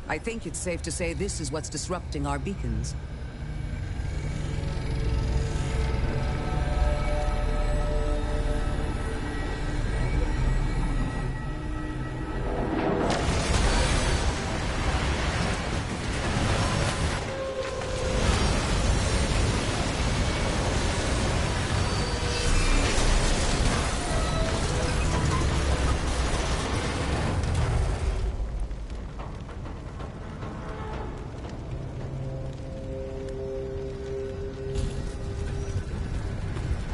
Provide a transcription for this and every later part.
I think it's safe to say this is what's disrupting our beacons.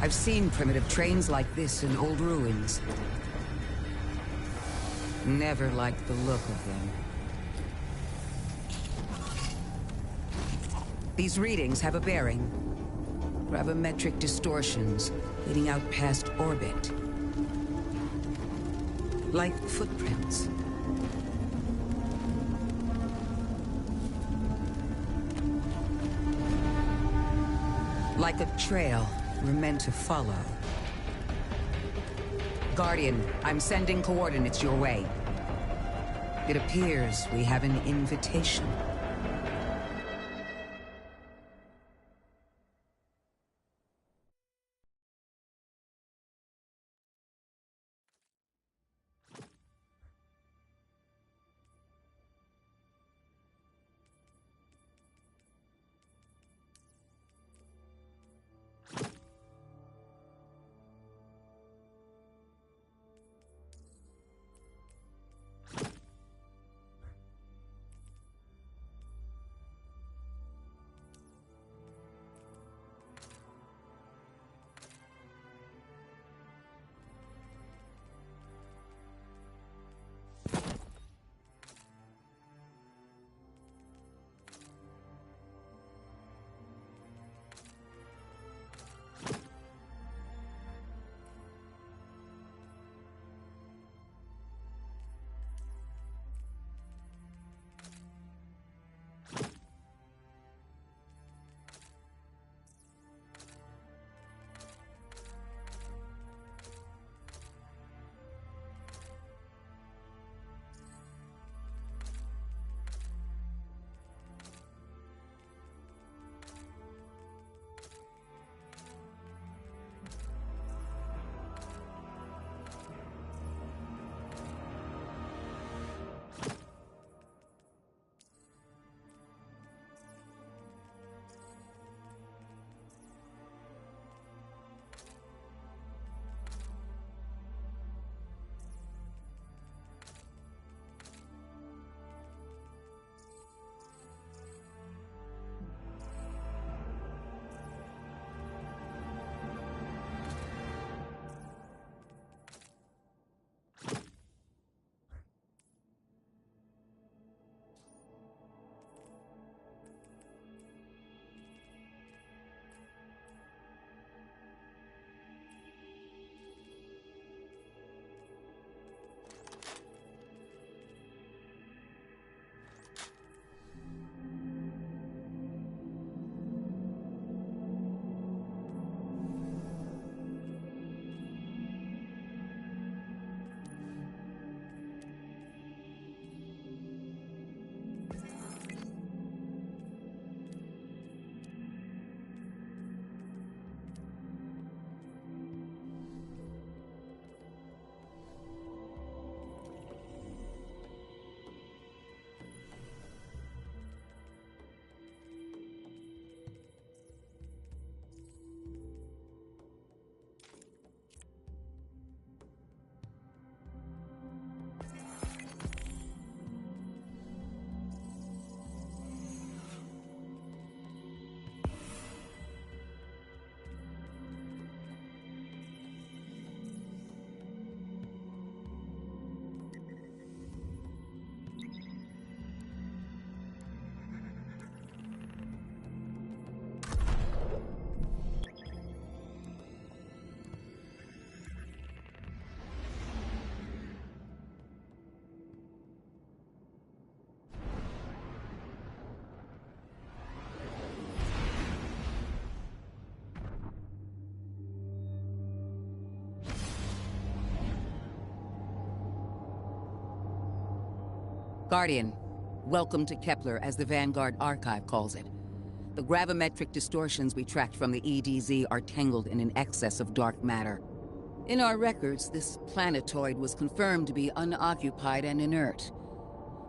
I've seen primitive trains like this in old ruins. Never liked the look of them. These readings have a bearing. Gravimetric distortions leading out past orbit. Like footprints. Like a trail we're meant to follow. Guardian, I'm sending coordinates your way. It appears we have an invitation. Guardian, Welcome to Kepler, as the Vanguard Archive calls it. The gravimetric distortions we tracked from the EDZ are tangled in an excess of dark matter. In our records, this planetoid was confirmed to be unoccupied and inert.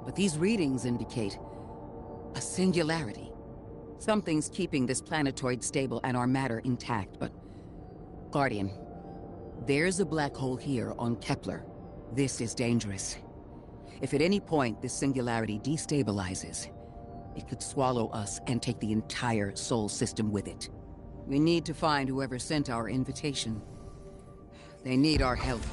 But these readings indicate a singularity. Something's keeping this planetoid stable and our matter intact, but... Guardian, there's a black hole here on Kepler. This is dangerous. If at any point this singularity destabilizes, it could swallow us and take the entire Sol system with it. We need to find whoever sent our invitation. They need our help.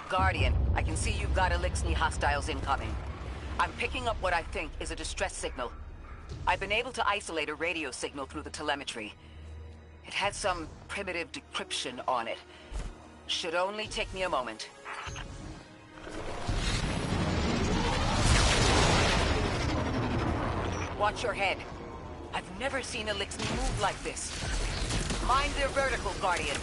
Guardian, I can see you've got Eliksni hostiles incoming. I'm picking up what I think is a distress signal. I've been able to isolate a radio signal through the telemetry. It had some primitive decryption on it. Should only take me a moment. Watch your head. I've never seen Eliksni move like this. Mind their vertical, Guardian.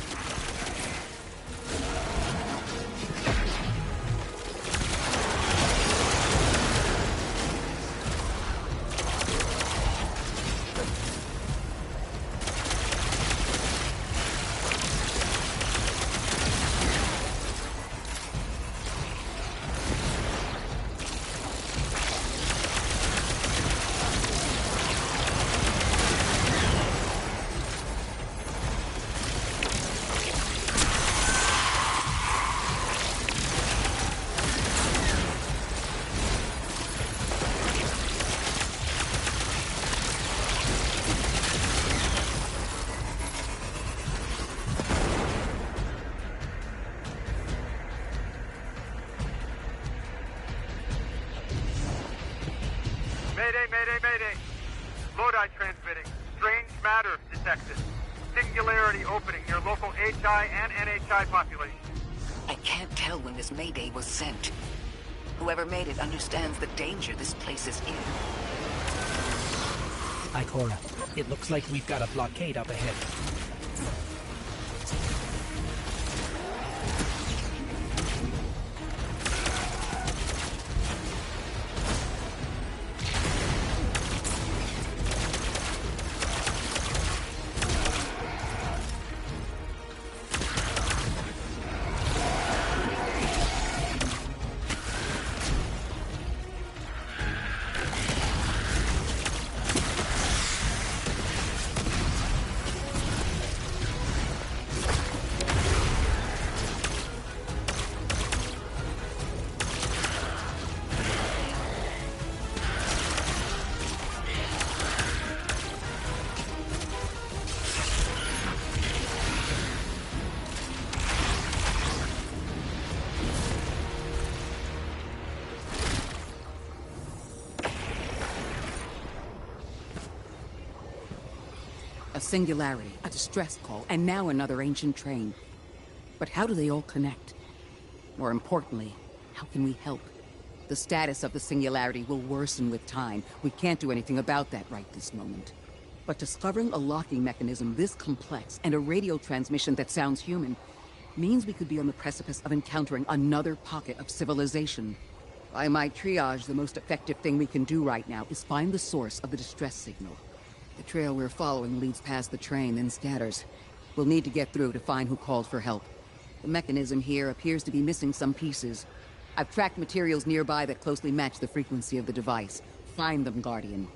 Mayday! Lodi transmitting. Strange matter detected. Singularity opening near local HI and NHI population. I can't tell when this Mayday was sent. Whoever made it understands the danger this place is in. Ikora, it looks like we've got a blockade up ahead. A singularity, a distress call, and now another ancient train. But how do they all connect? More importantly, how can we help? The status of the singularity will worsen with time. We can't do anything about that right this moment. But discovering a locking mechanism this complex and a radio transmission that sounds human means we could be on the precipice of encountering another pocket of civilization. By my triage, the most effective thing we can do right now is find the source of the distress signal. The trail we're following leads past the train, then scatters. We'll need to get through to find who called for help. The mechanism here appears to be missing some pieces. I've tracked materials nearby that closely match the frequency of the device. Find them, Guardian.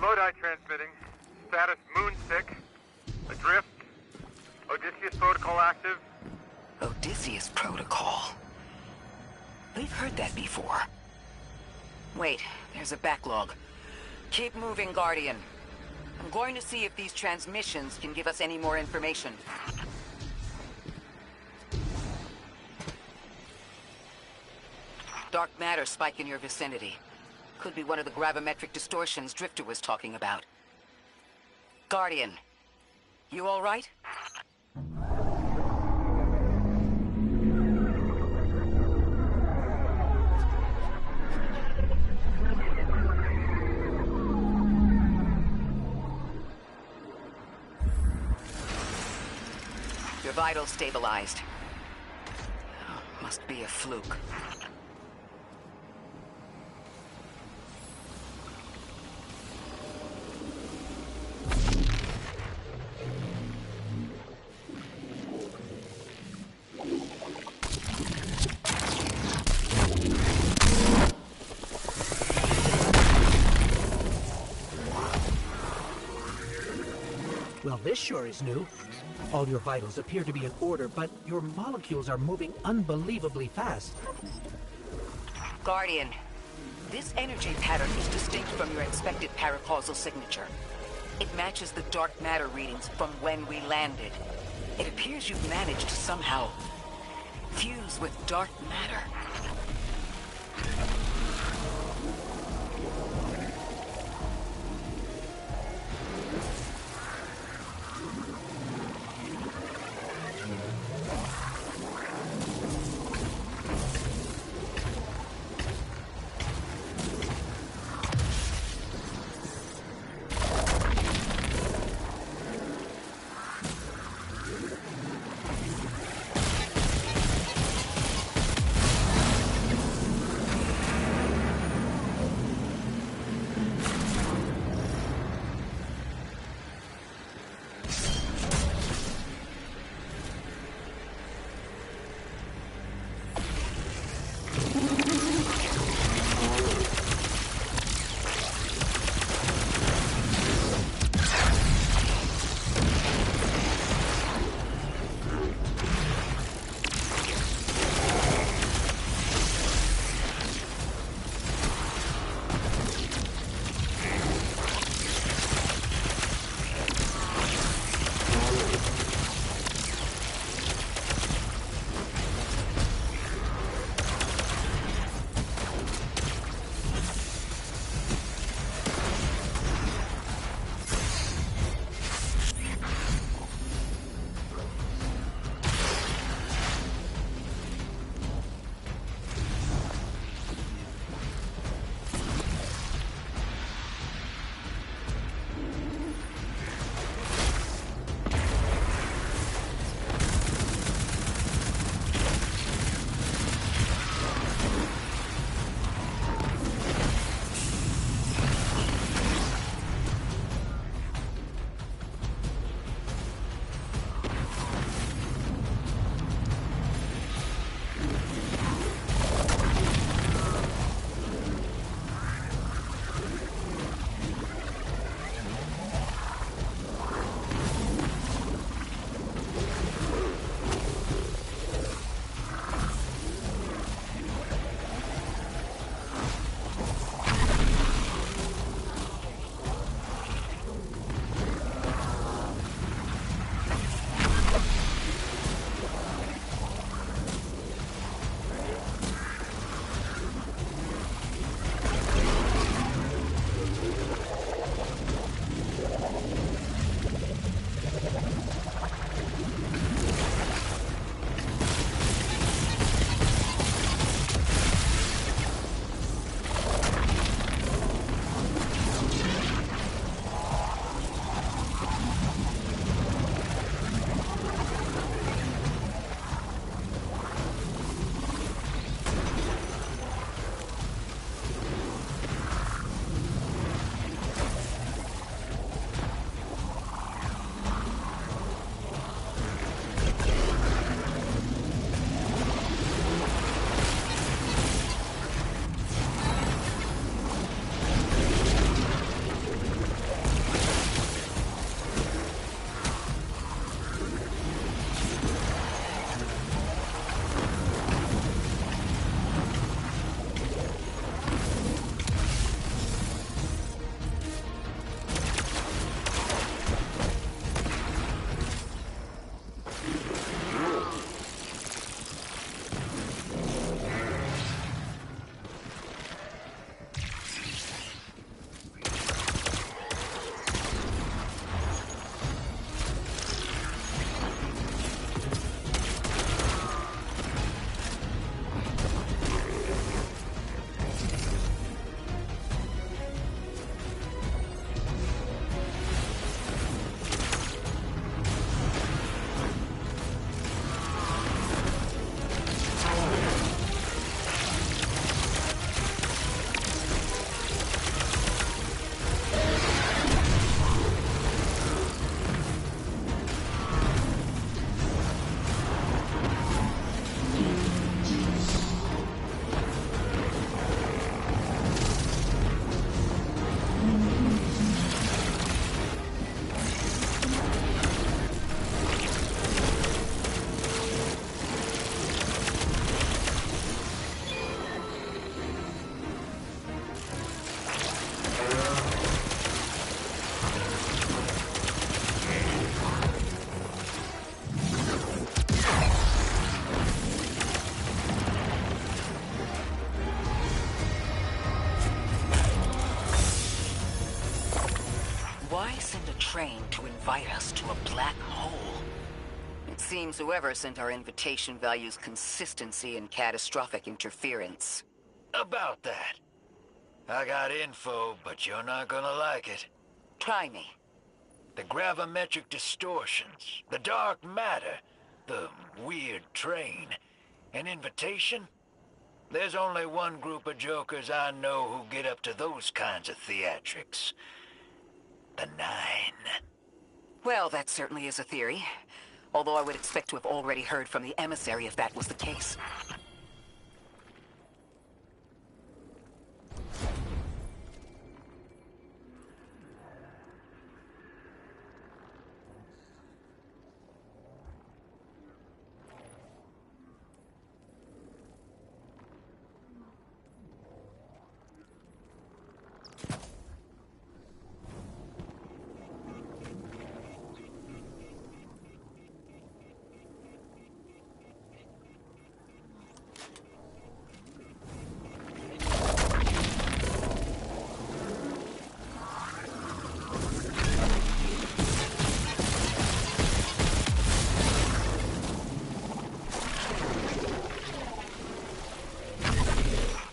Lodi transmitting. Status moonsick. Drift. Odysseus Protocol active. Odysseus Protocol. We've heard that before. Wait, there's a backlog. Keep moving, Guardian. I'm going to see if these transmissions can give us any more information. Dark matter spike in your vicinity. Could be one of the gravimetric distortions Drifter was talking about. Guardian, you all right? Your vitals stabilized. Oh, must be a fluke. Well, this sure is new. All your vitals appear to be in order, but your molecules are moving unbelievably fast. Guardian, this energy pattern is distinct from your expected paracausal signature. It matches the dark matter readings from when we landed. It appears you've managed to somehow fuse with dark matter. train to invite us to a black hole. It seems whoever sent our invitation values consistency and catastrophic interference. About that. I got info, but you're not gonna like it. Try me. The gravimetric distortions, the dark matter, the weird train. An invitation? There's only one group of jokers I know who get up to those kinds of theatrics. The Nine. Well, that certainly is a theory. Although I would expect to have already heard from the emissary if that was the case.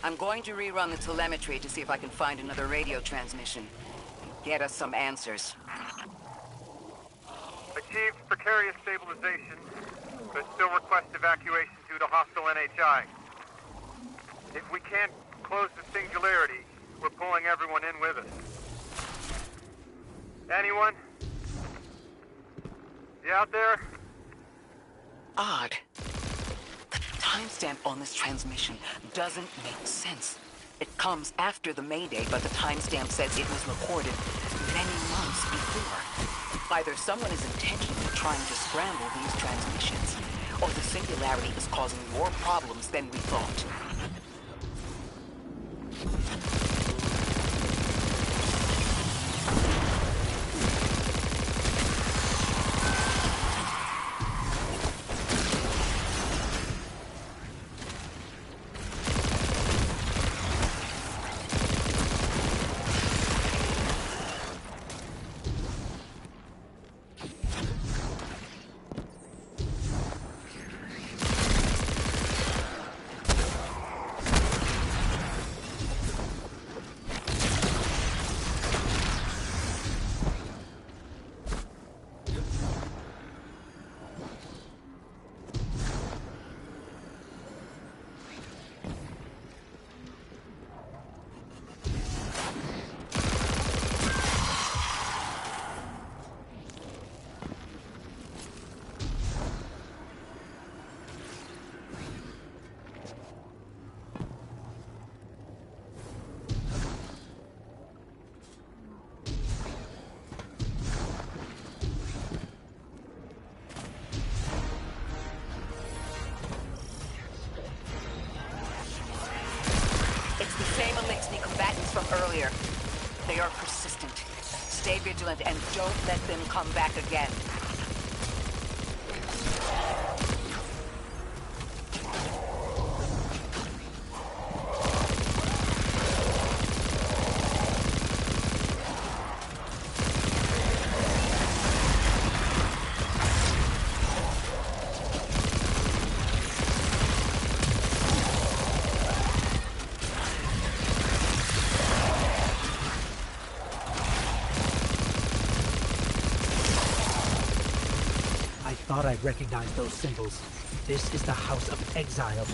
I'm going to rerun the telemetry to see if I can find another radio transmission. Get us some answers. Achieved precarious stabilization, but still request evacuation due to hostile NHI. If we can't close the singularity, we're pulling everyone in with us. Anyone? You out there? Odd. The timestamp on this transmission doesn't make sense. It comes after the Mayday, but the timestamp says it was recorded many months before. Either someone is intentionally trying to scramble these transmissions, or the singularity is causing more problems than we thought. From earlier. They are persistent. Stay vigilant and don't let them come back again. I thought I'd recognize those symbols. This is the House of Exile.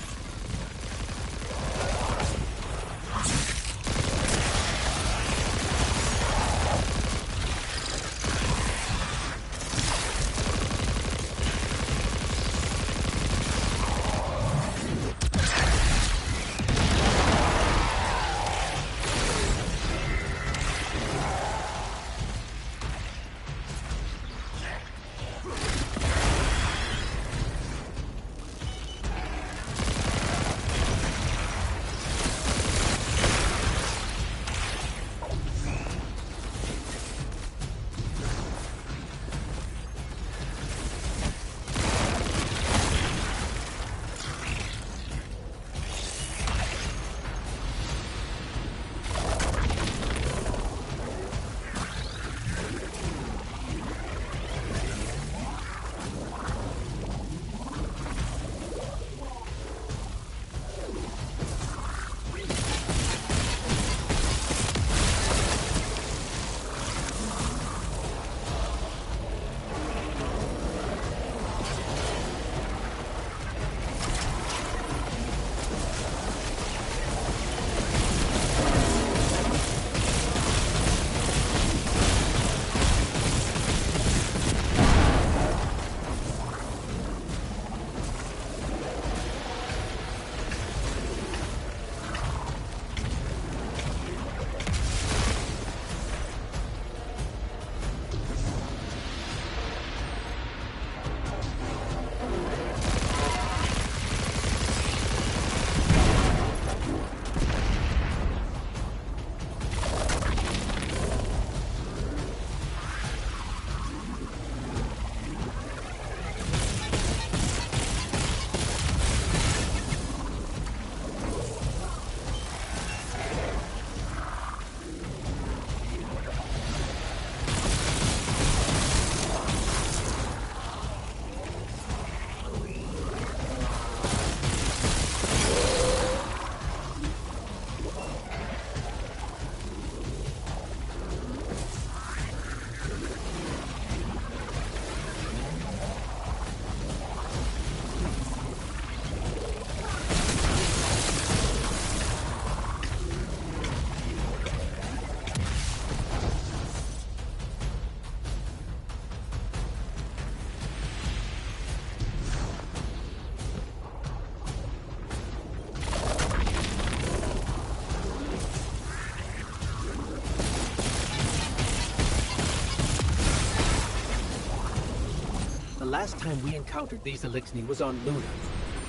last time we encountered these Elixni was on Luna.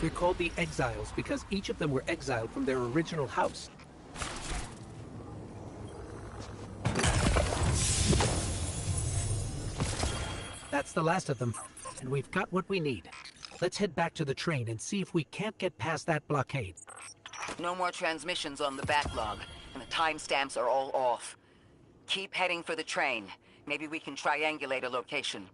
We're called the Exiles because each of them were exiled from their original house. That's the last of them, and we've got what we need. Let's head back to the train and see if we can't get past that blockade. No more transmissions on the backlog, and the timestamps are all off. Keep heading for the train. Maybe we can triangulate a location.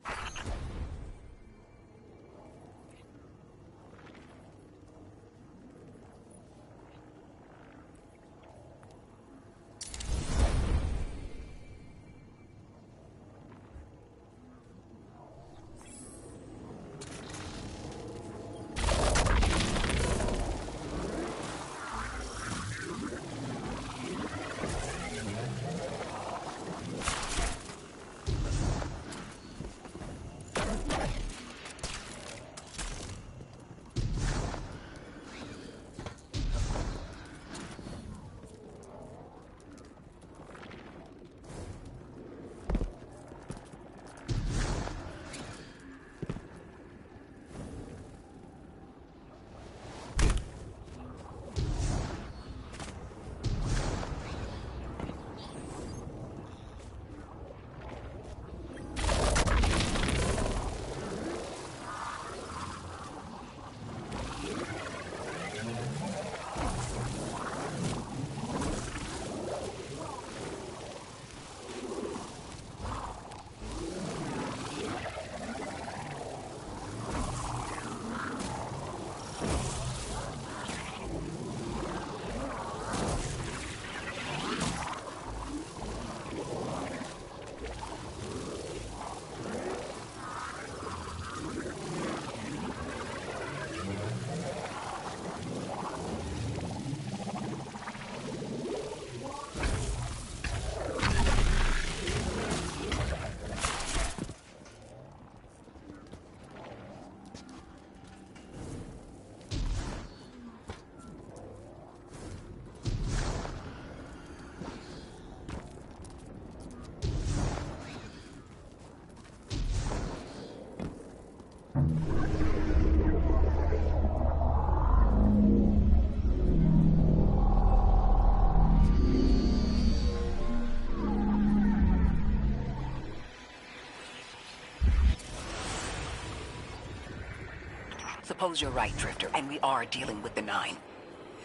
Suppose you're right, Drifter, and we are dealing with the Nine.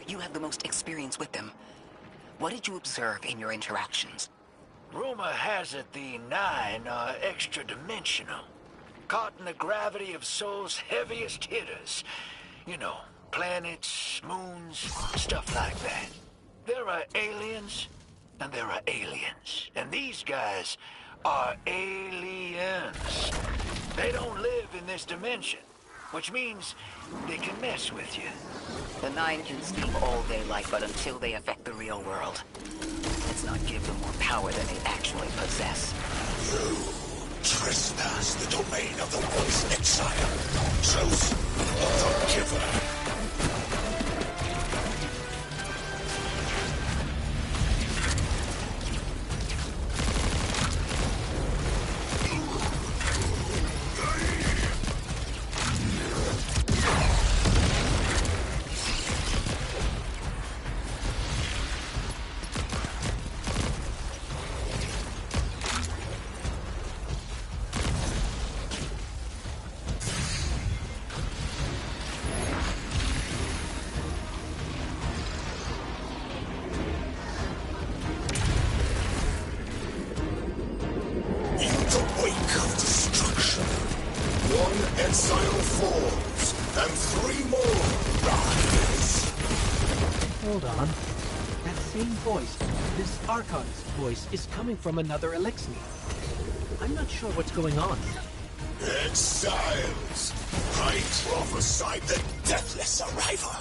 You have the most experience with them. What did you observe in your interactions? Rumor has it the Nine are extra-dimensional. Caught in the gravity of Sol's heaviest hitters. You know, planets, moons, stuff like that. There are aliens, and there are aliens. And these guys are aliens. They don't live in this dimension, which means they can mess with you. The Nine can scheme all they like, but until they affect the real world, let's not give them more power than they actually possess. You trespass the domain of the once exile, chosen of the Giver. Hold on. That same voice, this Archon's voice, is coming from another Elixni. I'm not sure what's going on. Exiles! I prophesied the deathless arrival.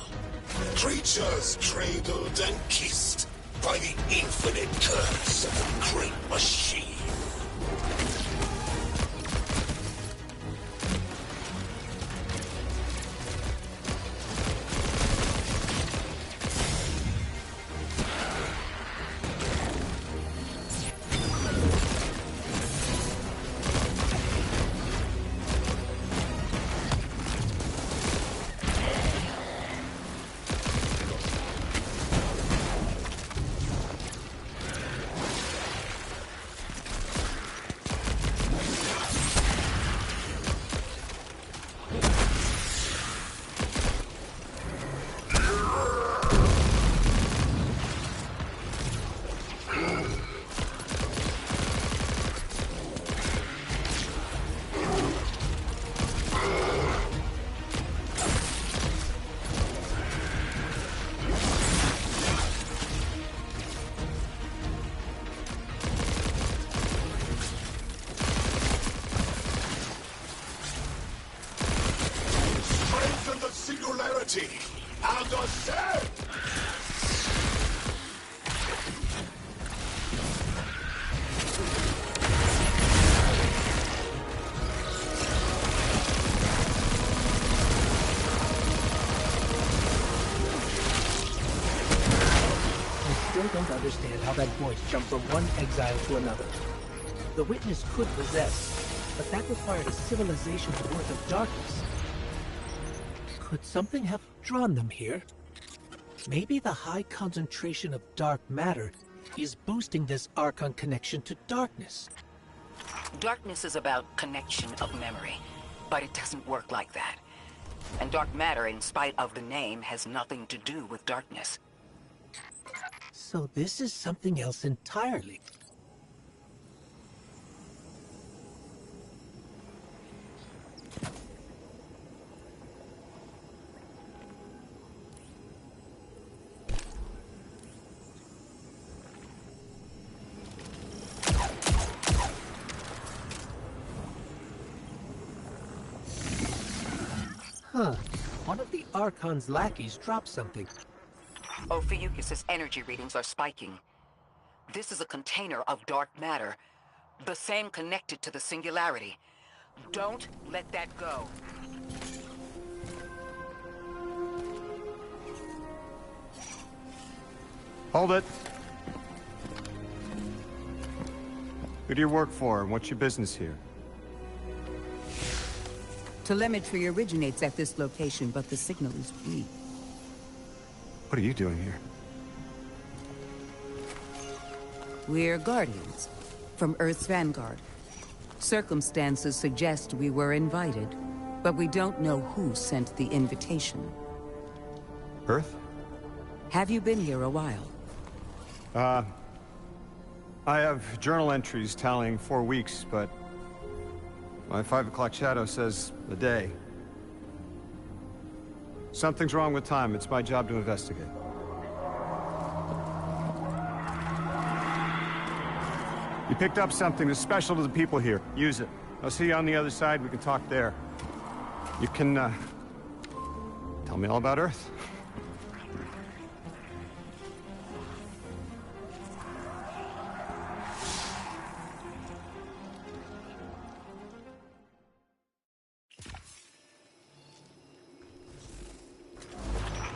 Creatures cradled and kissed by the infinite curse of the great machine. singularity. Understand? I still don't understand how that voice jumped from one exile to another. The witness could possess, but that required a civilization's worth of darkness. Could something have drawn them here? Maybe the high concentration of dark matter is boosting this Archon connection to darkness. Darkness is about connection of memory, but it doesn't work like that. And dark matter, in spite of the name, has nothing to do with darkness. So this is something else entirely. Huh. One of the Archon's lackeys dropped something. Ophiuchus's energy readings are spiking. This is a container of dark matter, the same connected to the Singularity. Don't let that go. Hold it. Who do you work for, and what's your business here? Telemetry originates at this location, but the signal is weak. What are you doing here? We're Guardians, from Earth's vanguard. Circumstances suggest we were invited, but we don't know who sent the invitation. Earth? Have you been here a while? I have journal entries tallying 4 weeks, but my 5 o'clock shadow says a day. Something's wrong with time. It's my job to investigate. You picked up something that's special to the people here. Use it. I'll see you on the other side. We can talk there. You can, tell me all about Earth.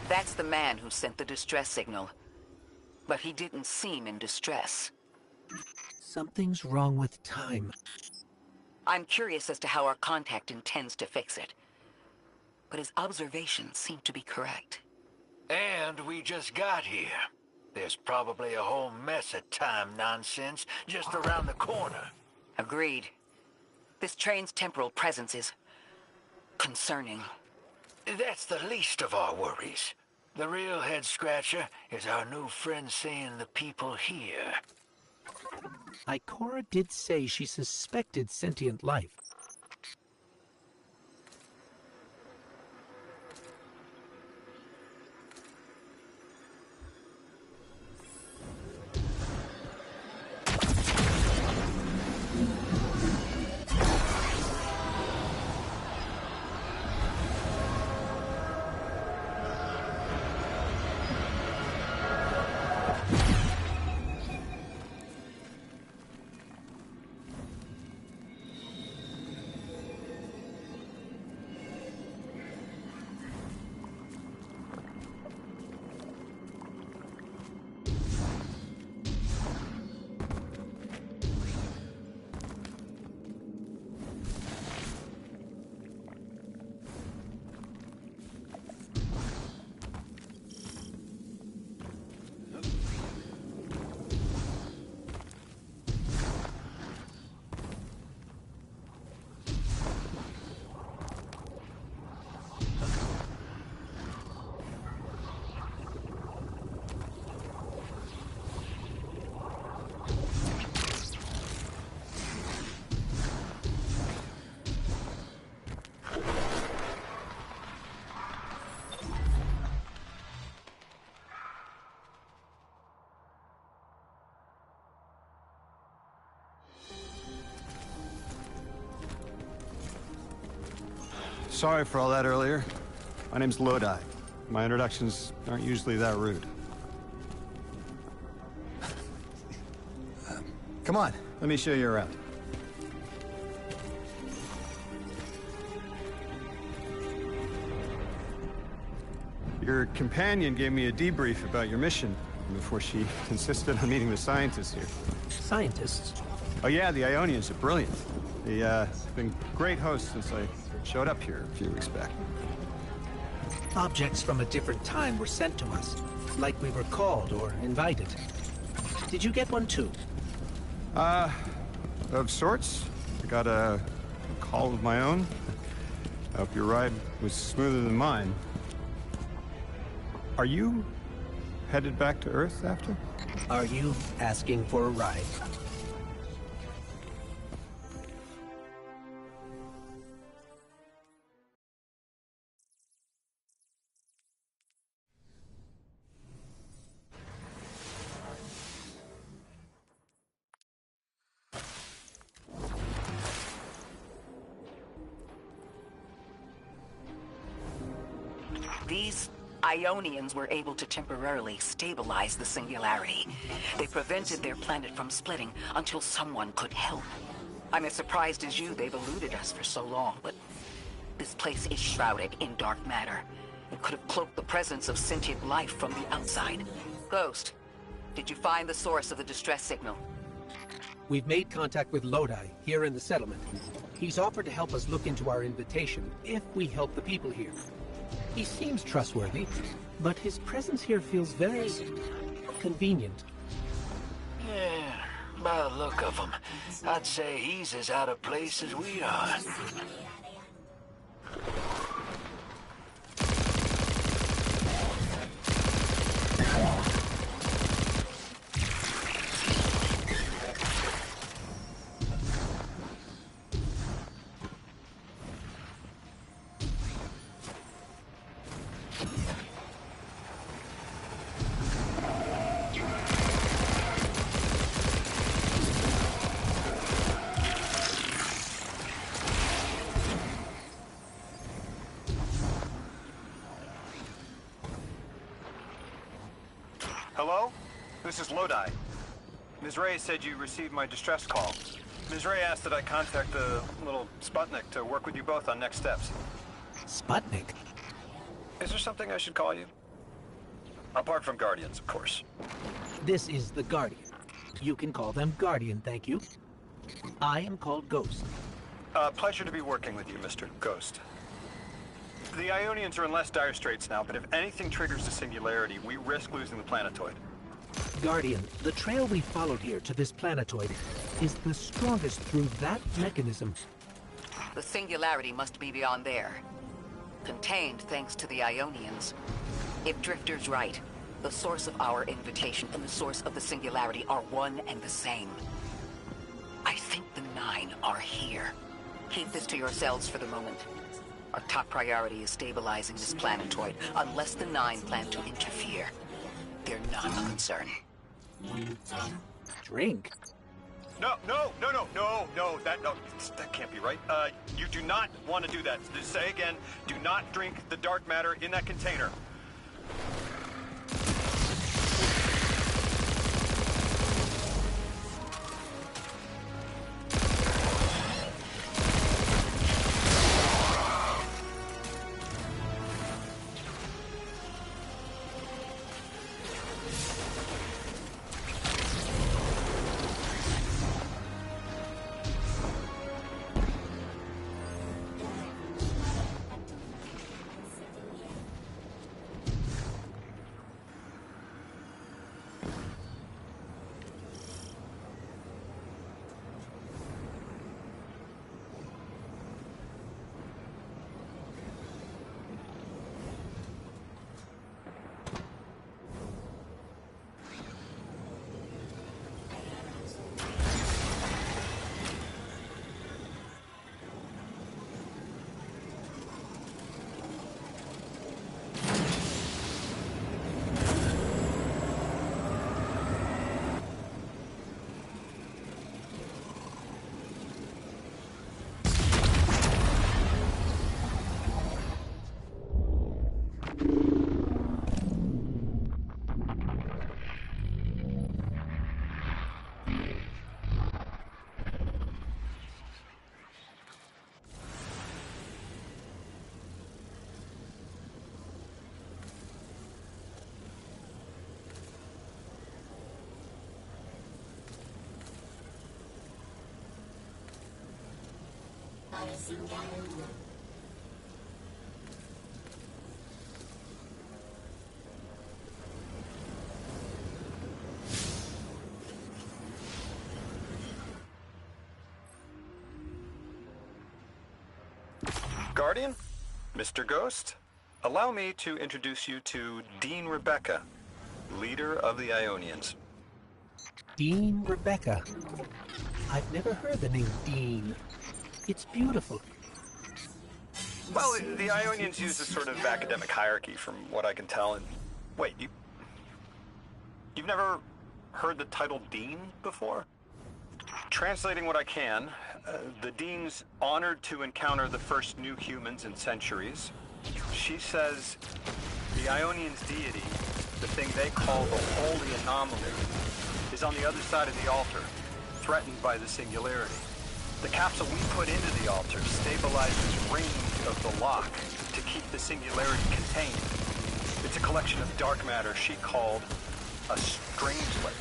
That's the man who sent the distress signal. But he didn't seem in distress. Something's wrong with time. I'm curious as to how our contact intends to fix it. But his observations seem to be correct. And we just got here. There's probably a whole mess of time nonsense just around the corner. Agreed. This train's temporal presence is concerning. That's the least of our worries. The real head-scratcher is our new friend seeing the people here. Ikora did say she suspected sentient life. Sorry for all that earlier. My name's Lodi. My introductions aren't usually that rude. Come on, let me show you around. Your companion gave me a debrief about your mission before she insisted on meeting the scientists here. Scientists? Oh yeah, the Ionians are brilliant. They've been great hosts since I showed up here a few weeks back. Objects from a different time were sent to us, like we were called or invited. Did you get one too? Of sorts. I got a call of my own. I hope your ride was smoother than mine. Are you headed back to Earth after? Are you asking for a ride? These Ionians were able to temporarily stabilize the Singularity. They prevented their planet from splitting until someone could help. I'm as surprised as you they've eluded us for so long, but this place is shrouded in dark matter. It could have cloaked the presence of sentient life from the outside. Ghost, did you find the source of the distress signal? We've made contact with Lodi, here in the settlement. He's offered to help us look into our invitation, if we help the people here. He seems trustworthy, but his presence here feels very convenient. Yeah, by the look of him, I'd say he's as out of place as we are. Hello? This is Lodi. Ms. Ray said you received my distress call. Ms. Ray asked that I contact the little Sputnik to work with you both on next steps. Sputnik? Is there something I should call you? Apart from Guardians, of course. This is the Guardian. You can call them Guardian, thank you. I am called Ghost. Pleasure to be working with you, Mr. Ghost. The Ionians are in less dire straits now, but if anything triggers the Singularity, we risk losing the planetoid. Guardian, the trail we followed here to this planetoid is the strongest through that mechanism. The Singularity must be beyond there. Contained thanks to the Ionians. If Drifter's right, the source of our invitation and the source of the Singularity are one and the same. I think the Nine are here. Keep this to yourselves for the moment. Our top priority is stabilizing this planetoid, unless the Nine plan to interfere. They're not a concern. Drink? No, that can't be right. You do not want to do that. Just say again, do not drink the dark matter in that container. Guardian? Mr. Ghost? Allow me to introduce you to Dean Rebecca, leader of the Ionians. Dean Rebecca. I've never heard the name Dean. It's beautiful. Well, the Ionians use a sort of academic hierarchy from what I can tell, and... Wait, you've never heard the title Dean before? Translating what I can, the Dean's honored to encounter the first new humans in centuries. She says the Ionians' deity, the thing they call the Holy Anomaly, is on the other side of the altar, threatened by the Singularity. The capsule we put into the altar stabilizes range of the lock to keep the Singularity contained. It's a collection of dark matter she called a Strangelet.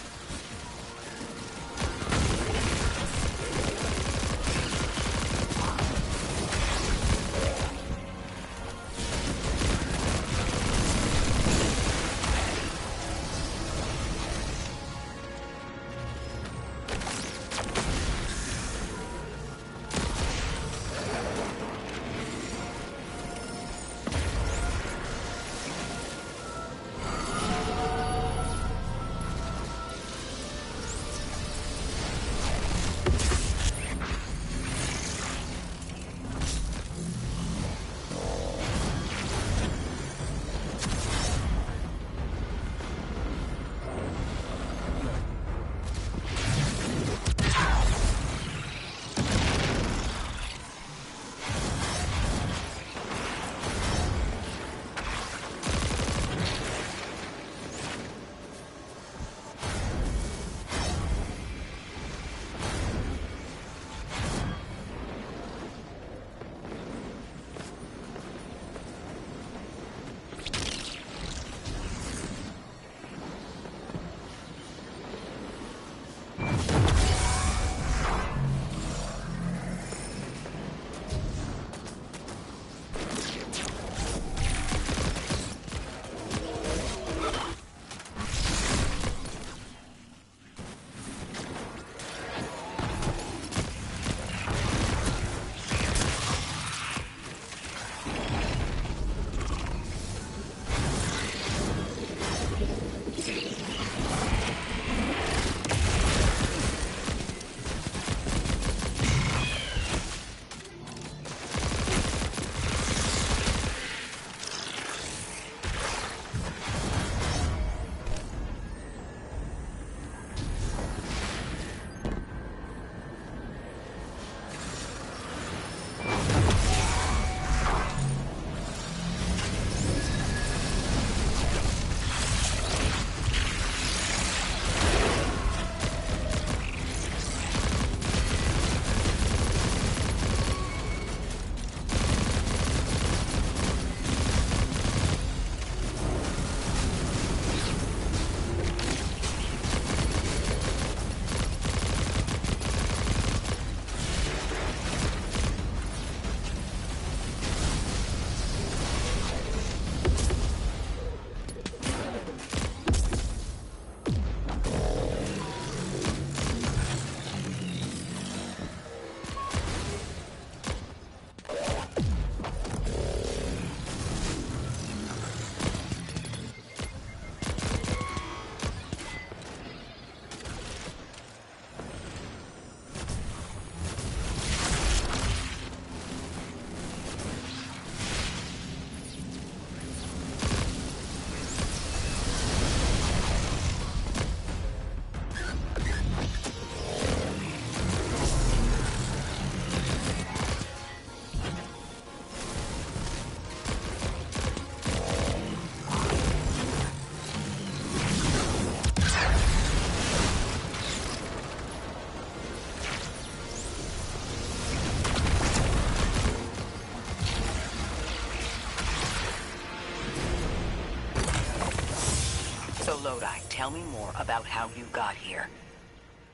Lodi, tell me more about how you got here.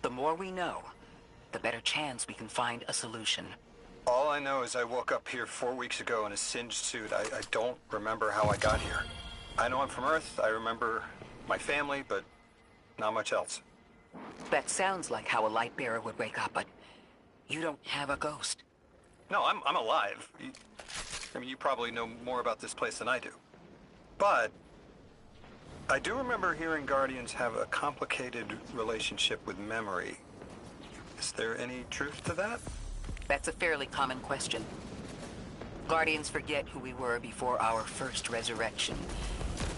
The more we know, the better chance we can find a solution. All I know is I woke up here 4 weeks ago in a singed suit. I don't remember how I got here. I know I'm from Earth. I remember my family, but not much else. That sounds like how a light bearer would wake up, but you don't have a ghost. No, I'm alive. I mean, you probably know more about this place than I do. But I do remember hearing Guardians have a complicated relationship with memory. Is there any truth to that? That's a fairly common question. Guardians forget who we were before our first resurrection.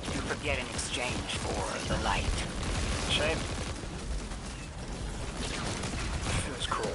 You forget in exchange for the light. Shame. Feels cruel.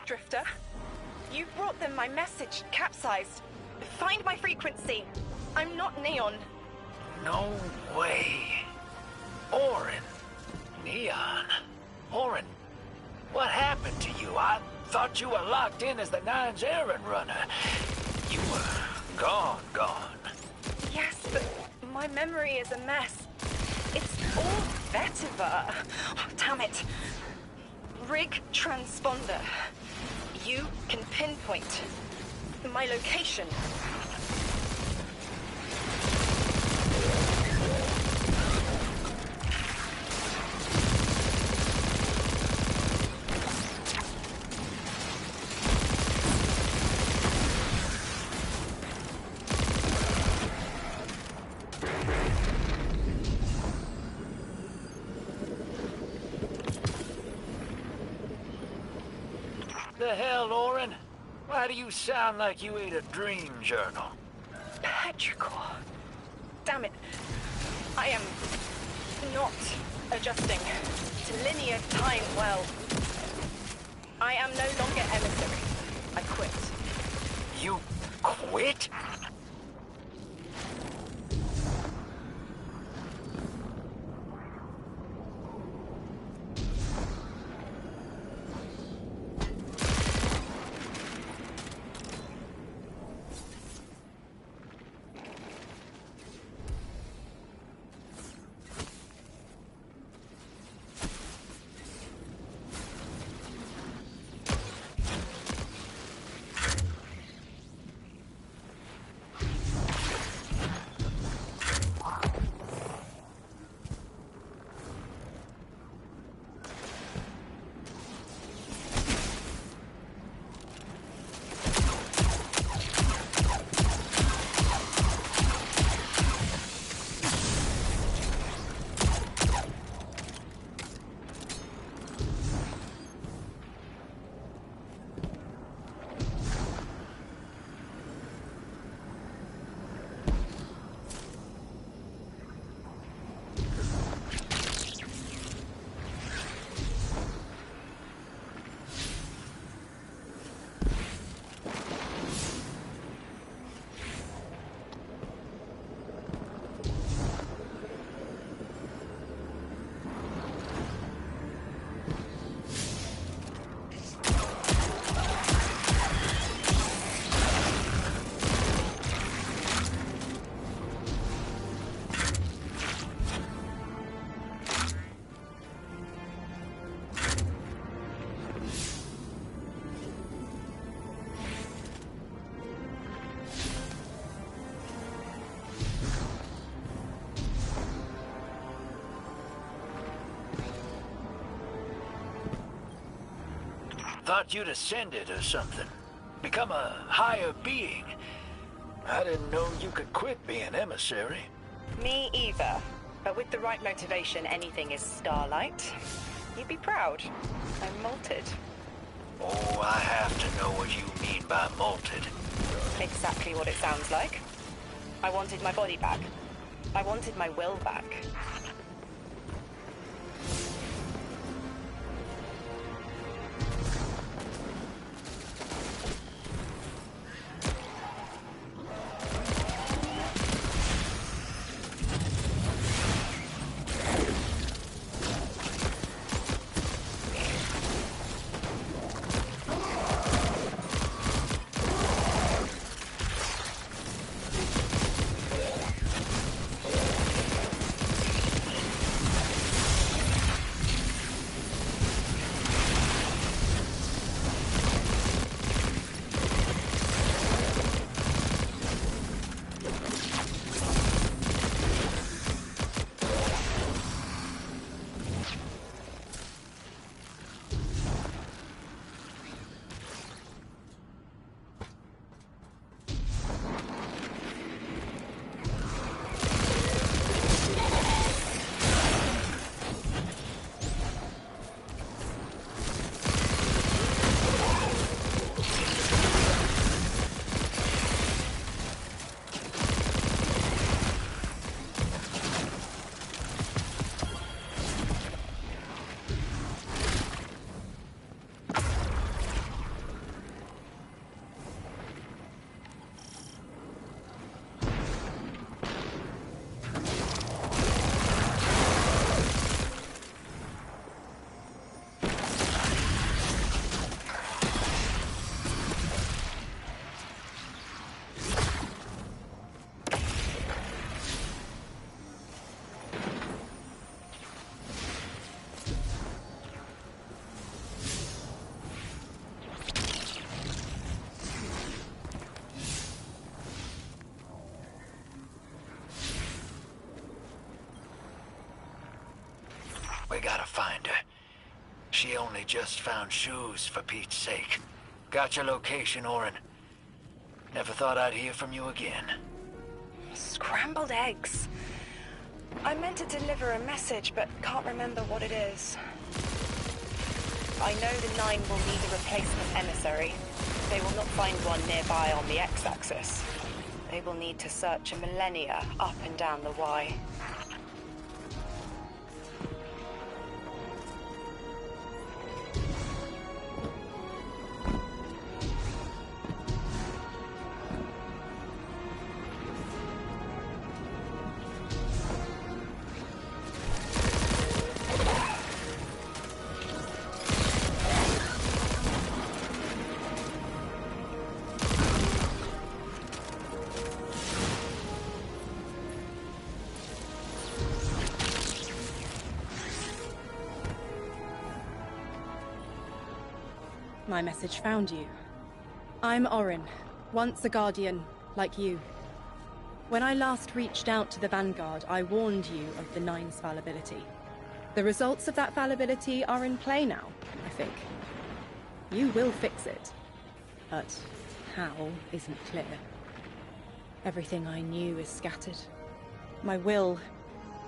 Drifter, you brought them my message, capsized. Find my frequency. I'm not Neon. No way. Orin. Neon. Orin, what happened to you? I thought you were locked in as the Nine's errand runner. You were gone. Yes, but my memory is a mess. It's all vetiver. Oh, damn it. Rig transponder. You can pinpoint my location. The hell, Orin? Why do you sound like you ate a dream journal? Petrichor. Damn it. I am not adjusting to linear time well. I am no longer emissary. I quit. You quit? Thought you'd ascended or something. Become a higher being. I didn't know you could quit being emissary. Me either. But with the right motivation, anything is starlight. You'd be proud. I'm molted. Oh, I have to know what you mean by molted. Exactly what it sounds like. I wanted my body back. I wanted my will back. We gotta find her. She only just found shoes, for Pete's sake. Got your location, Orin. Never thought I'd hear from you again. Scrambled eggs. I meant to deliver a message, but can't remember what it is. I know the Nine will need a replacement emissary. They will not find one nearby on the X-axis. They will need to search a millennia up and down the Y. My message found you. I'm Orin, once a Guardian, like you. When I last reached out to the Vanguard, I warned you of the Nine's fallibility. The results of that fallibility are in play now, I think. You will fix it. But how isn't clear. Everything I knew is scattered. My will,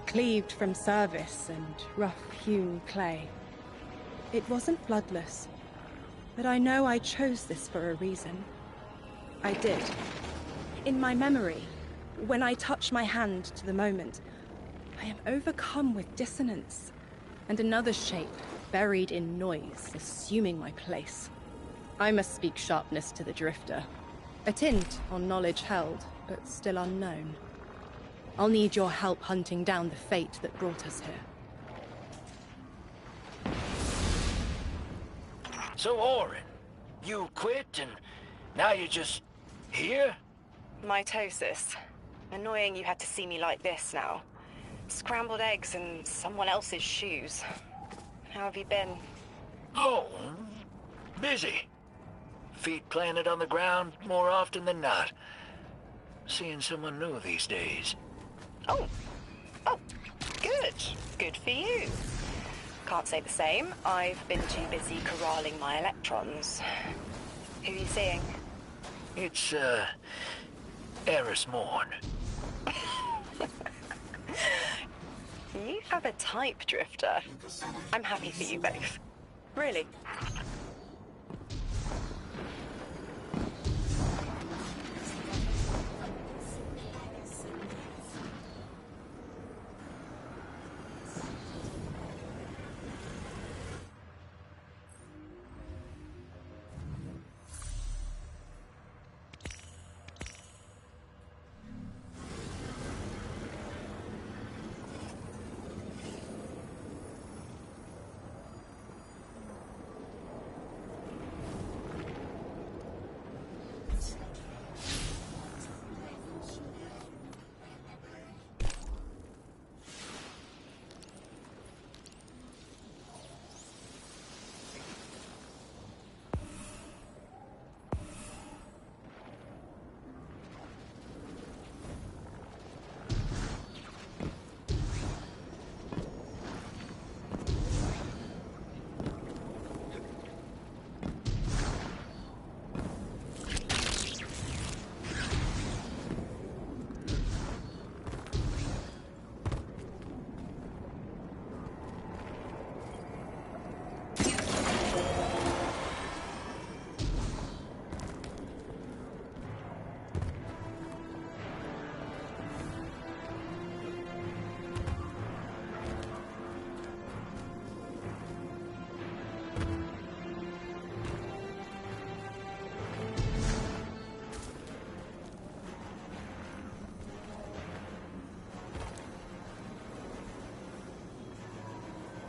cleaved from service and rough-hewn clay. It wasn't bloodless. But I know I chose this for a reason. I did. In my memory, when I touch my hand to the moment, I am overcome with dissonance, and another shape, buried in noise, assuming my place. I must speak sharpness to the Drifter. A tint on knowledge held, but still unknown. I'll need your help hunting down the fate that brought us here. So, Orin, you quit and now you're just here? Mitosis. Annoying you had to see me like this now. Scrambled eggs and someone else's shoes. How have you been? Oh, busy. Feet planted on the ground more often than not. Seeing someone new these days. Oh, good. Good for you. Can't say the same. I've been too busy corralling my electrons. Who are you seeing? It's, Eris Morn. You have a type, Drifter. I'm happy for you both. Really.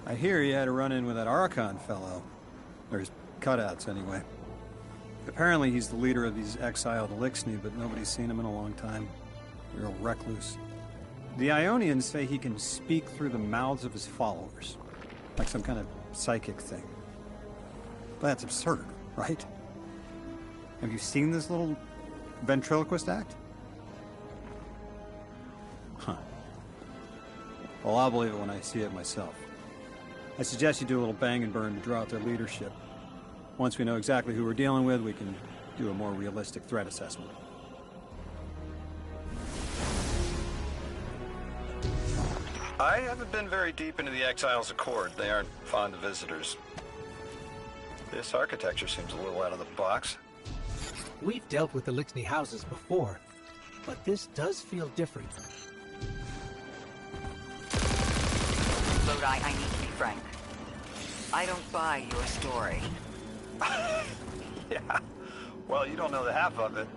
I hear you had a run-in with that Archon fellow. Or his cutouts, anyway. Apparently he's the leader of these exiled Eliksni, but nobody's seen him in a long time. Real recluse. The Ionians say he can speak through the mouths of his followers. Like some kind of psychic thing. But that's absurd, right? Have you seen this little ventriloquist act? Huh. Well, I'll believe it when I see it myself. I suggest you do a little bang and burn to draw out their leadership. Once we know exactly who we're dealing with, we can do a more realistic threat assessment. I haven't been very deep into the Exiles Accord. They aren't fond of visitors. This architecture seems a little out of the box. We've dealt with the Eliksni houses before, but this does feel different. Lodi, I need to be frank. I don't buy your story. Yeah. Well, you don't know the half of it.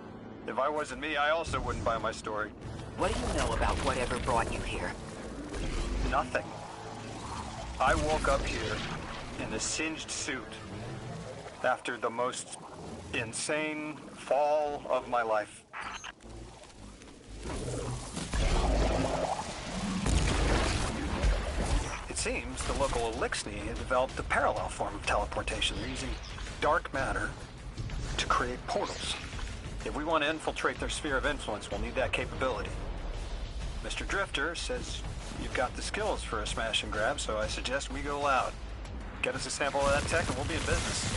If I wasn't me, I also wouldn't buy my story. What do you know about whatever brought you here? Nothing. I woke up here in a singed suit after the most insane fall of my life. It seems the local Eliksni have developed a parallel form of teleportation. They're using dark matter to create portals. If we want to infiltrate their sphere of influence, we'll need that capability. Mr. Drifter says you've got the skills for a smash and grab, so I suggest we go loud. Get us a sample of that tech and we'll be in business.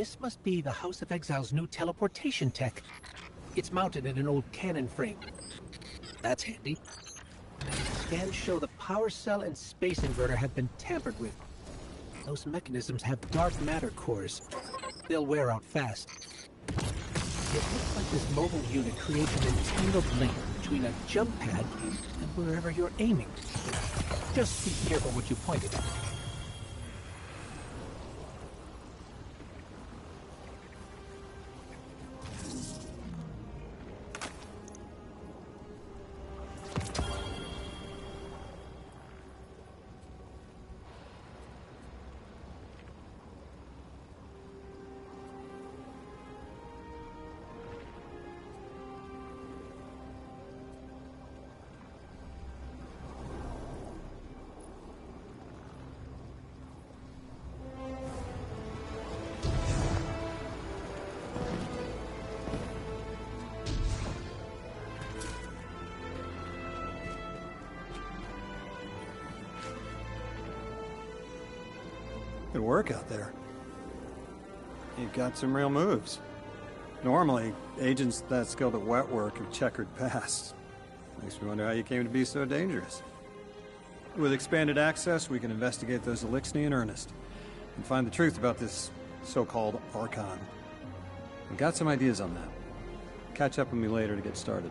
This must be the House of Exile's new teleportation tech. It's mounted in an old cannon frame. That's handy. Scans show the power cell and space inverter have been tampered with. Those mechanisms have dark matter cores. They'll wear out fast. It looks like this mobile unit creates an entangled link between a jump pad and wherever you're aiming. Just be careful what you point it at. Good work out there. You've got some real moves. Normally, agents that skilled at wet work have checkered pasts. Makes me wonder how you came to be so dangerous. With expanded access, we can investigate those Eliksni in earnest and find the truth about this so-called Archon. I've got some ideas on that. Catch up with me later to get started.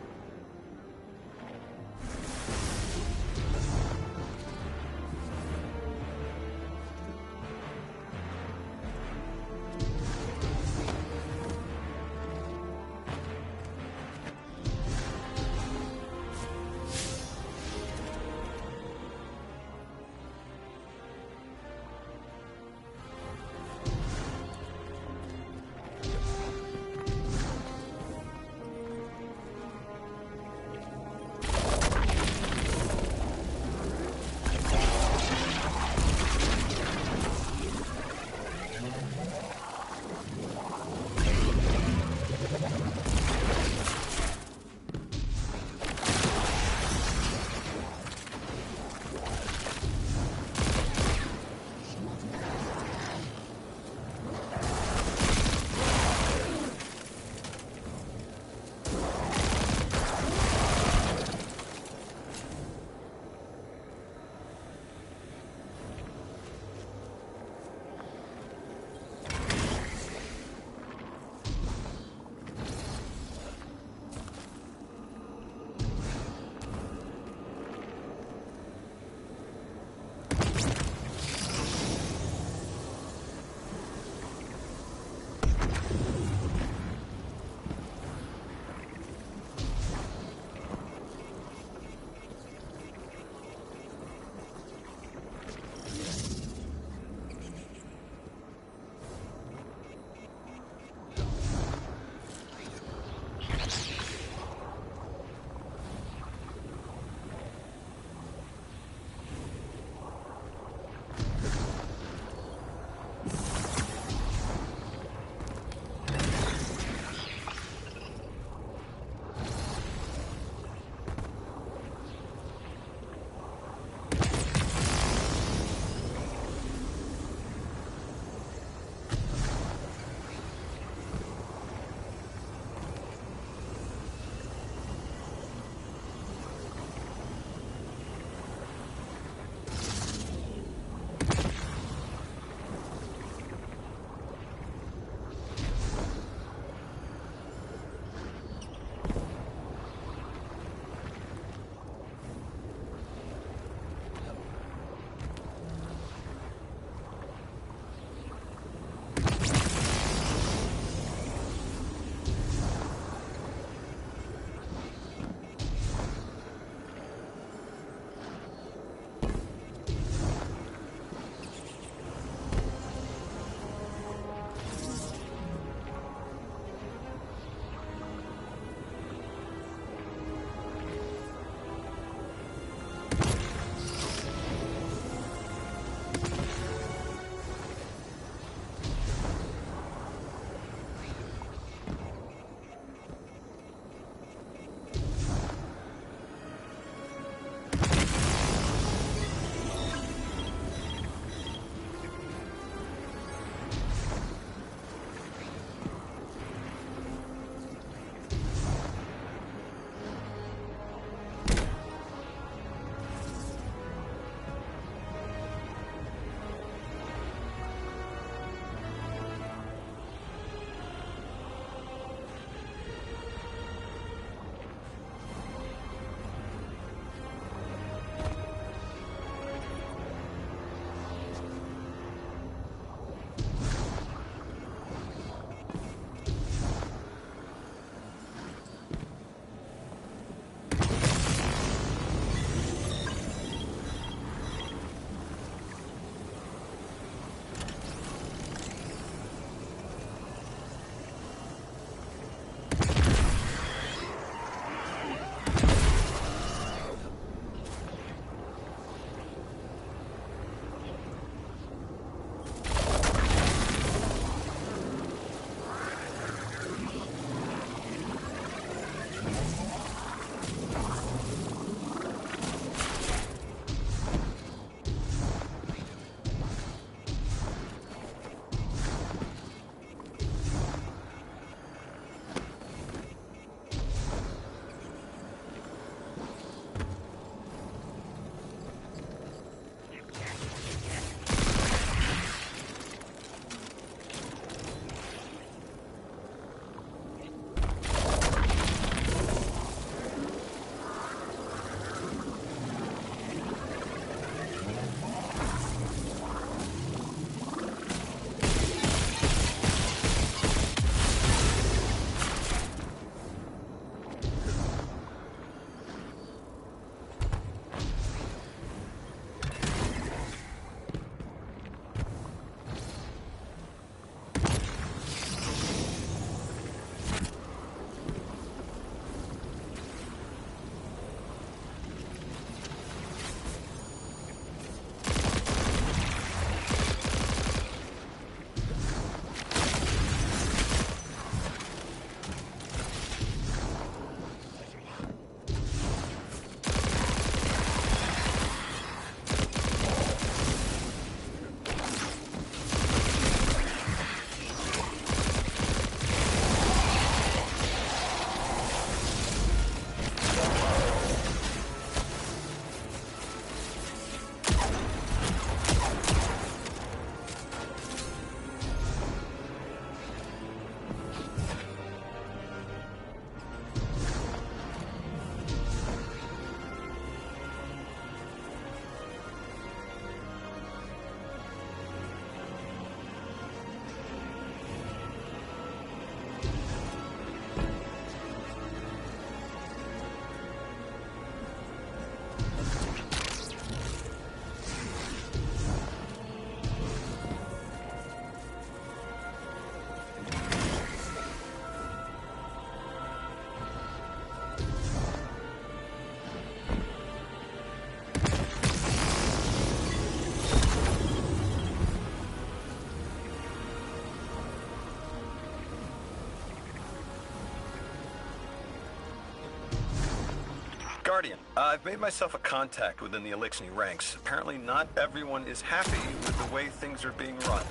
Guardian, I've made myself a contact within the Elixni ranks. Apparently not everyone is happy with the way things are being run.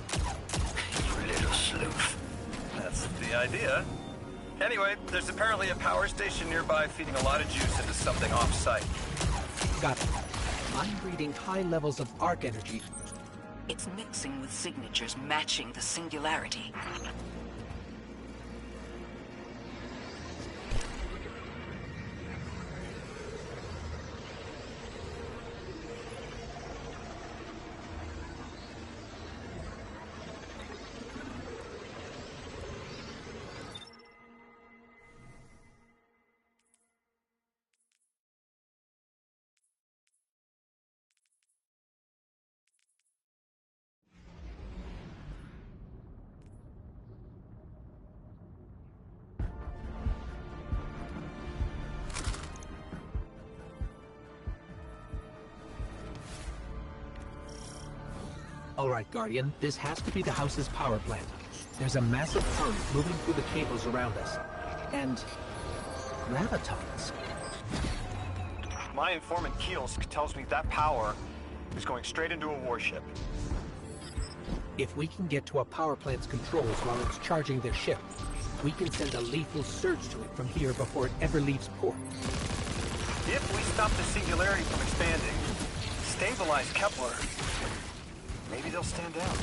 You little sleuth. That's the idea. Anyway, there's apparently a power station nearby feeding a lot of juice into something off-site. Got it. I'm reading high levels of arc energy. It's mixing with signatures matching the singularity. All right, Guardian, this has to be the house's power plant. There's a massive current moving through the cables around us. And gravitons. My informant Kielsk tells me that power is going straight into a warship. If we can get to a power plant's controls while it's charging their ship, we can send a lethal surge to it from here before it ever leaves port. If we stop the singularity from expanding, stabilize Kepler, maybe they'll stand down.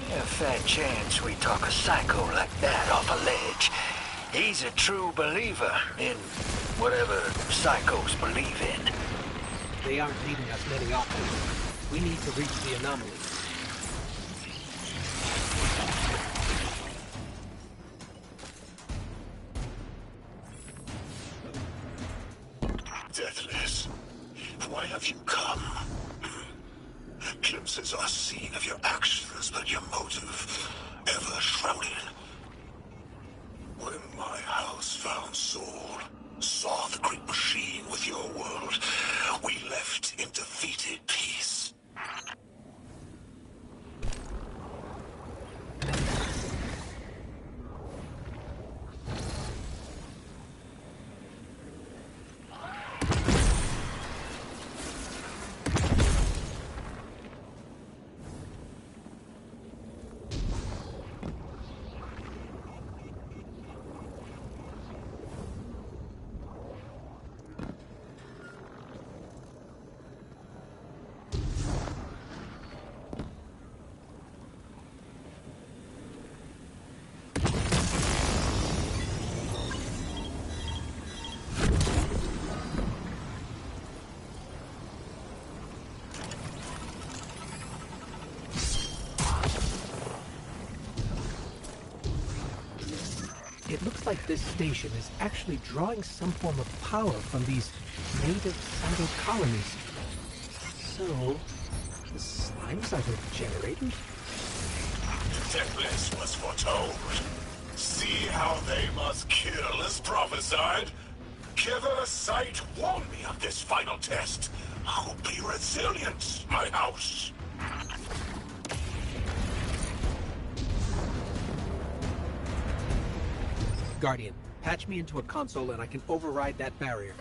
Yeah, fat chance we talk a psycho like that off a ledge. He's a true believer in whatever psychos believe in. They aren't leaving us many options. We need to reach the anomaly. Deathless, why have you come? Glimpses are seen of your actions, but your motive ever shrouded. When my house found Saul, saw the great machine with your world, we left in defeated peace. It looks like this station is actually drawing some form of power from these native cyber colonies. So, the slimes are the generators? Deathless was foretold. See how they must kill as prophesied? Kiver Sight warned me of this final test. I'll be resilient, my house. Guardian, patch me into a console and I can override that barrier.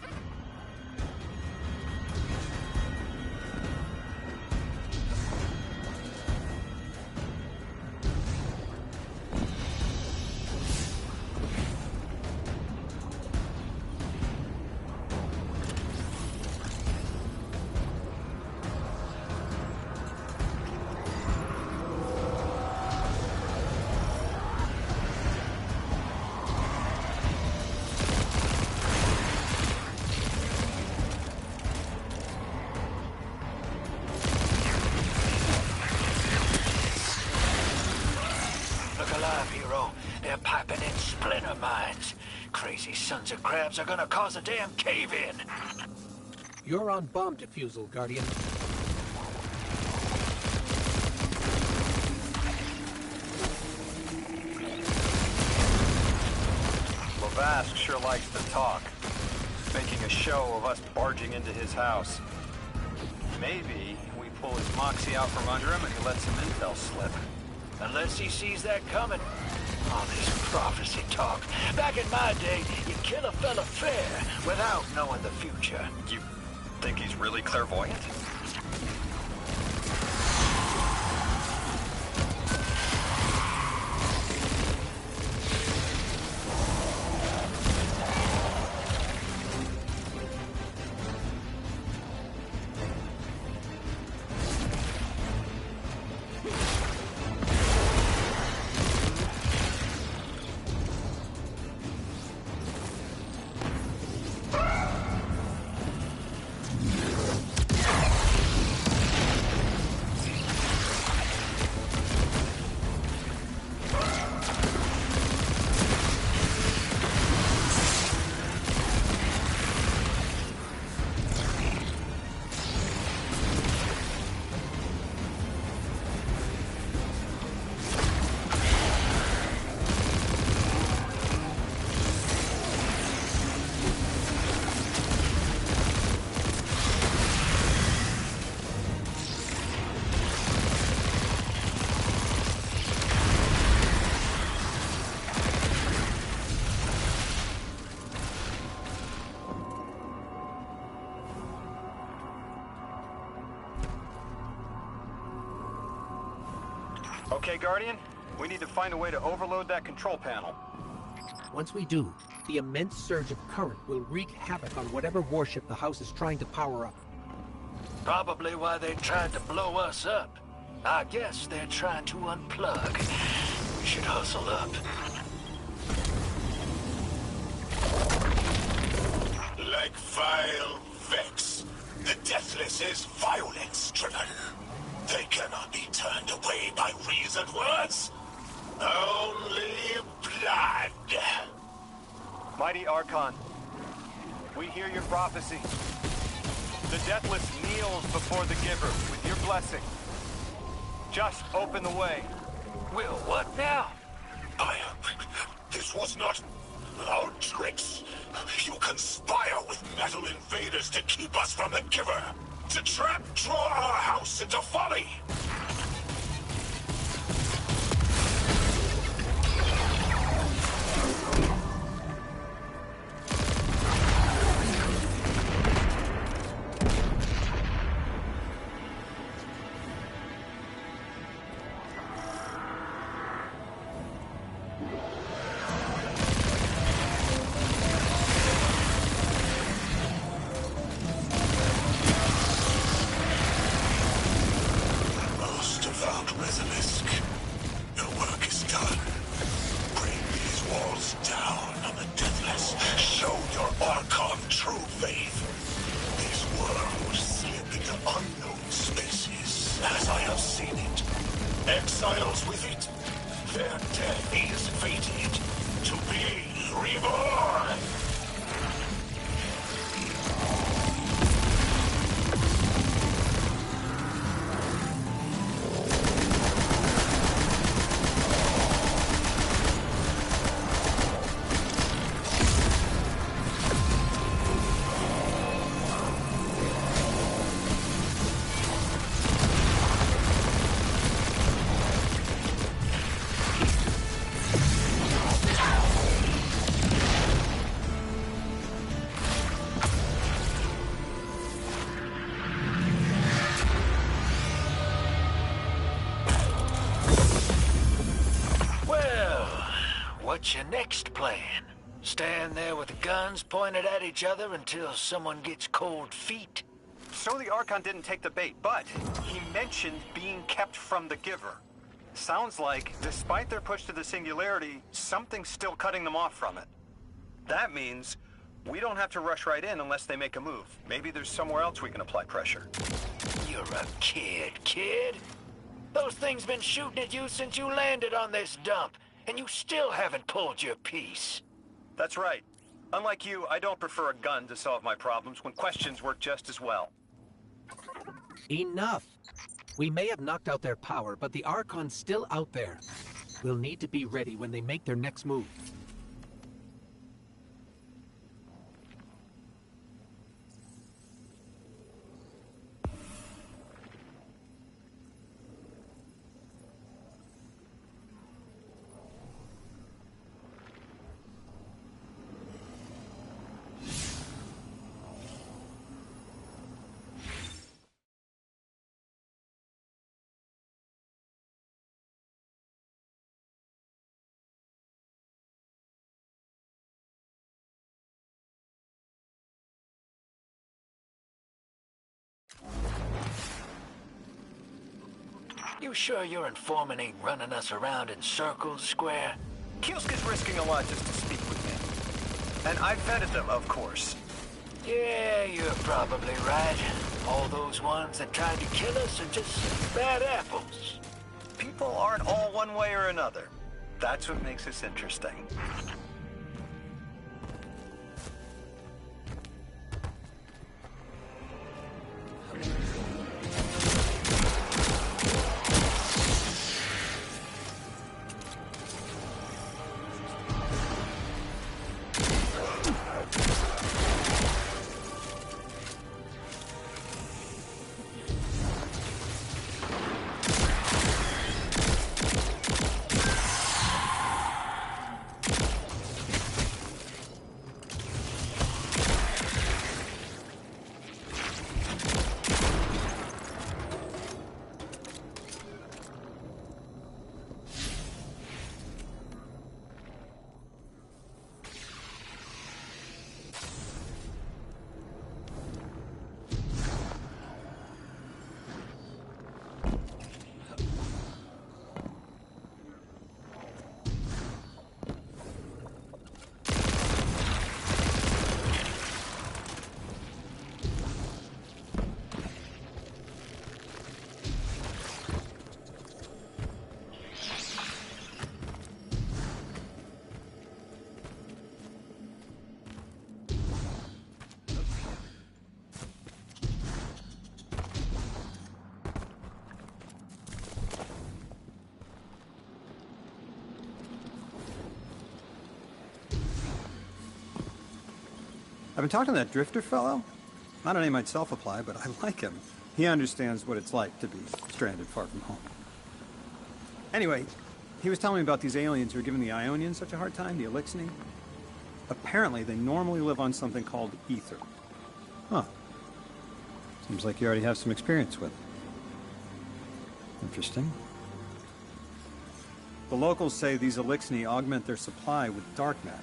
They're piping in splinter mines. Crazy sons of crabs are gonna cause a damn cave-in. You're on bomb defusal, Guardian. Lavask sure likes to talk, making a show of us barging into his house. Maybe we pull his moxie out from under him and he lets some intel slip. Unless he sees that coming. All this prophecy talk. Back in my day, you kill a fella fair without knowing the future. You think he's really clairvoyant? Okay, Guardian, we need to find a way to overload that control panel. Once we do, the immense surge of current will wreak havoc on whatever warship the house is trying to power up. Probably why they tried to blow us up. I guess they're trying to unplug. We should hustle up. Like vile Vex, the Deathless is violence-driven. They cannot be turned away by reasoned words. Only blood. Mighty Archon, we hear your prophecy. The Deathless kneels before the Giver with your blessing. Just open the way. Will what now? This was not our tricks. You conspire with metal invaders to keep us from the Giver. To draw our house into folly. Exiles with it. Their death is fated to be reborn. What's your next plan? Stand there with the guns pointed at each other until someone gets cold feet? So the Archon didn't take the bait, but he mentioned being kept from the Giver. Sounds like, despite their push to the Singularity, something's still cutting them off from it. That means we don't have to rush right in unless they make a move. Maybe there's somewhere else we can apply pressure. You're a kid. Those things been shooting at you since you landed on this dump, and you still haven't pulled your piece. That's right. Unlike you, I don't prefer a gun to solve my problems when questions work just as well. Enough! We may have knocked out their power, but the Archon's still out there. We'll need to be ready when they make their next move. You sure your informant ain't running us around in circles, Square? Kiosk is risking a lot just to speak with me. And I vetted them, of course. Yeah, you're probably right. All those ones that tried to kill us are just bad apples. People aren't all one way or another. That's what makes this interesting. I've been talking to that Drifter fellow. Not a name I'd self-apply, but I like him. He understands what it's like to be stranded far from home. Anyway, he was telling me about these aliens who are giving the Ionians such a hard time, the Elixni. Apparently, they normally live on something called ether. Huh. Seems like you already have some experience with it. Interesting. The locals say these Elixni augment their supply with dark matter.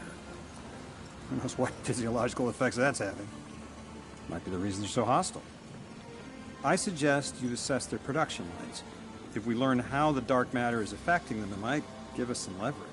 Who knows what physiological effects that's having. Might be the reason they're so hostile. I suggest you assess their production lines. If we learn how the dark matter is affecting them, it might give us some leverage.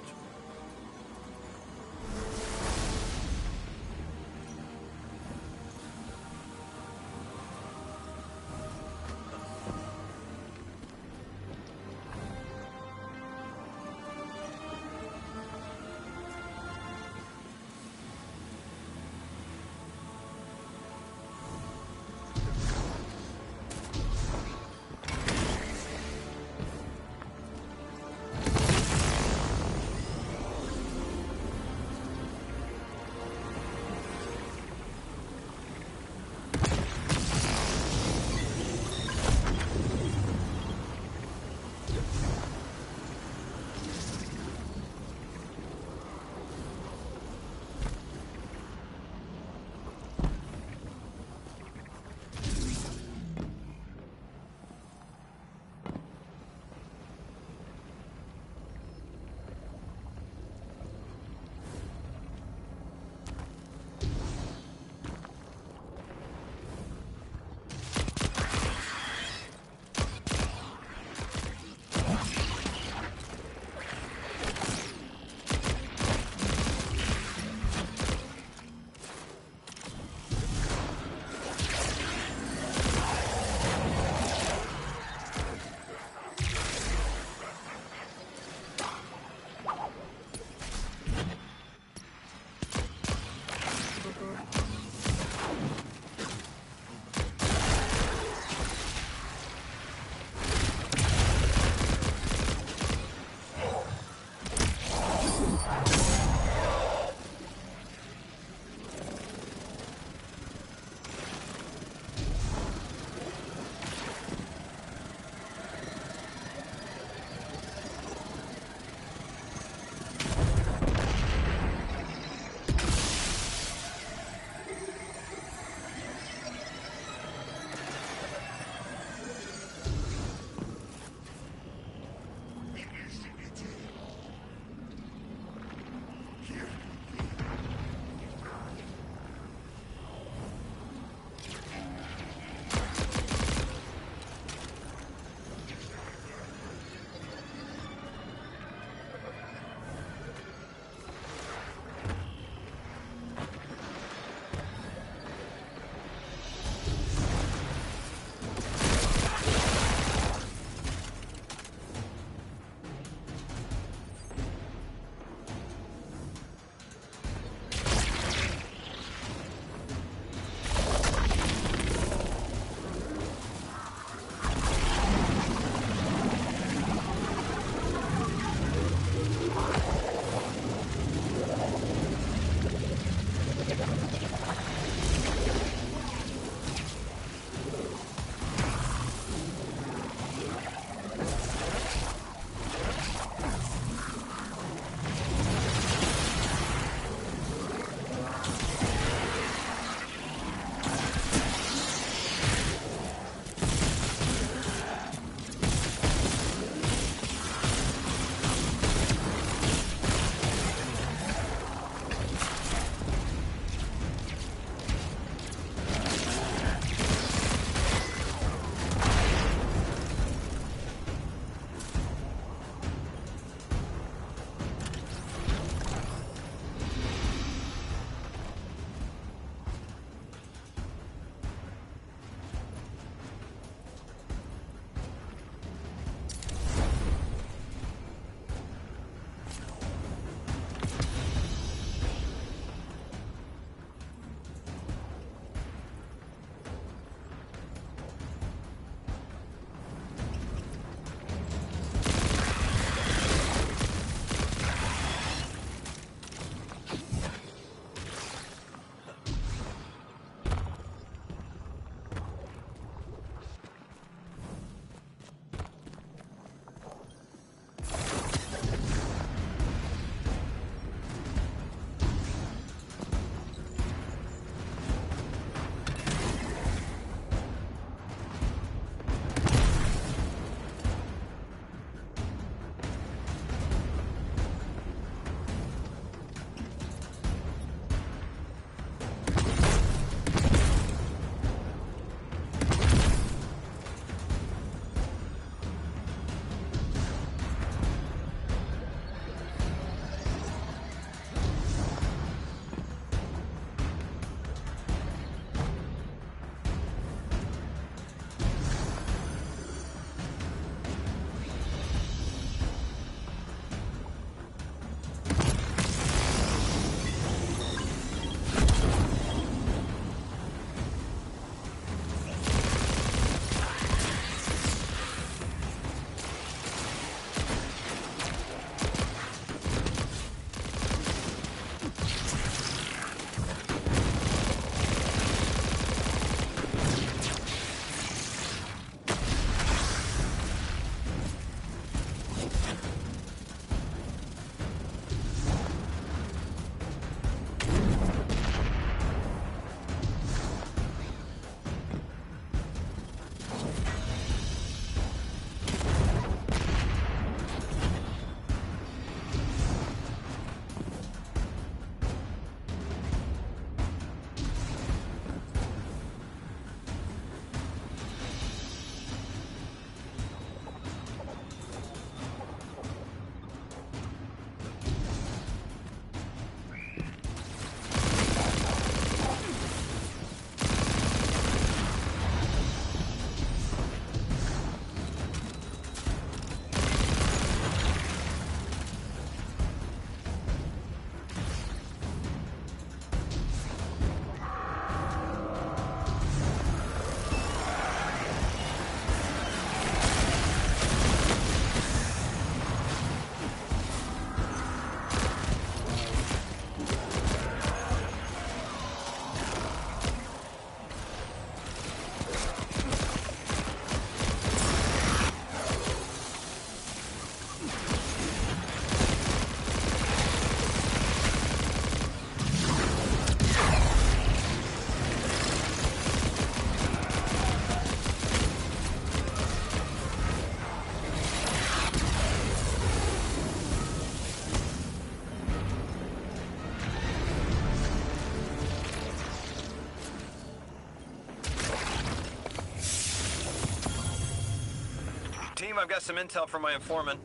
I've got some intel from my informant.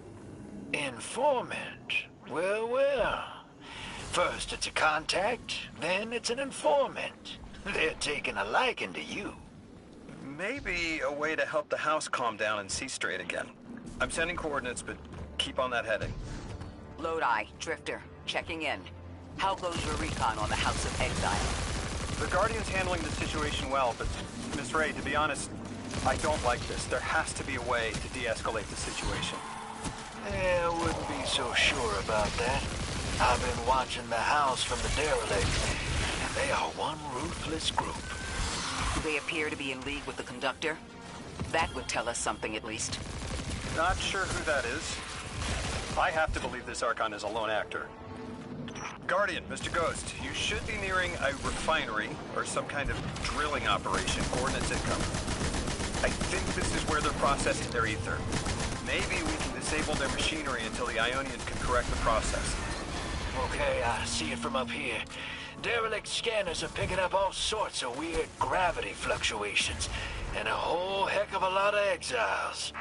Informant? Well, well. First it's a contact, then it's an informant. They're taking a liking to you. Maybe a way to help the house calm down and see straight again. I'm sending coordinates, but keep on that heading. Lodi, Drifter, checking in. How goes your recon on the House of Exile? The Guardian's handling the situation well, but Miss Ray, to be honest, I don't like this. There has to be a way to de-escalate the situation. I wouldn't be so sure about that. I've been watching the house from the derelict, and they are one ruthless group. They appear to be in league with the Conductor. That would tell us something, at least. Not sure who that is. I have to believe this Archon is a lone actor. Guardian, Mr. Ghost, you should be nearing a refinery or some kind of drilling operation. Coordinates incoming. I think this is where they're processing their ether. Maybe we can disable their machinery until the Ionians can correct the process. Okay, I see it from up here. Derelict scanners are picking up all sorts of weird gravity fluctuations, and a whole heck of a lot of exiles.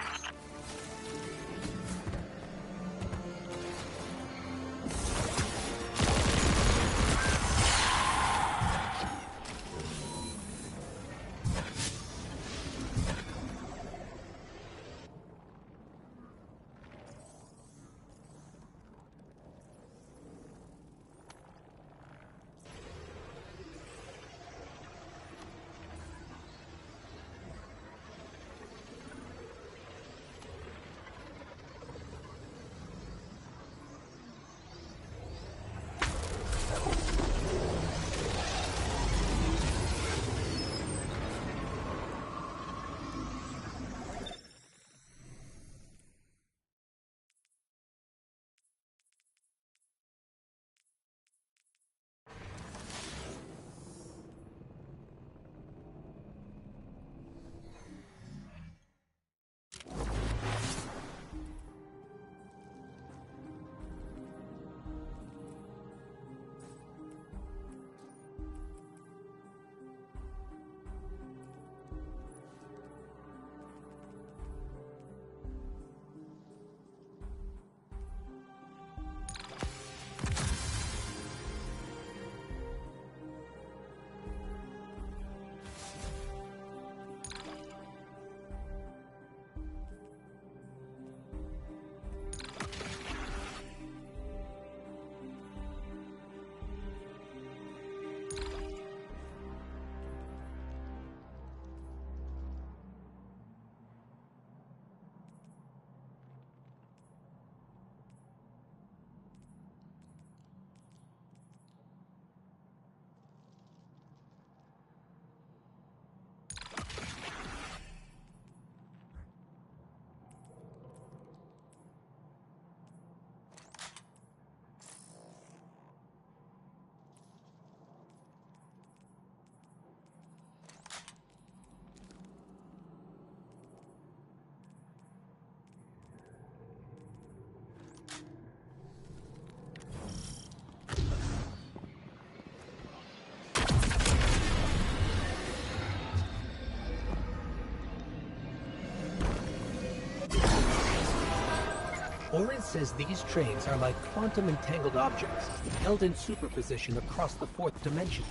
Orin says these trains are like quantum entangled objects, held in superposition across the fourth dimension.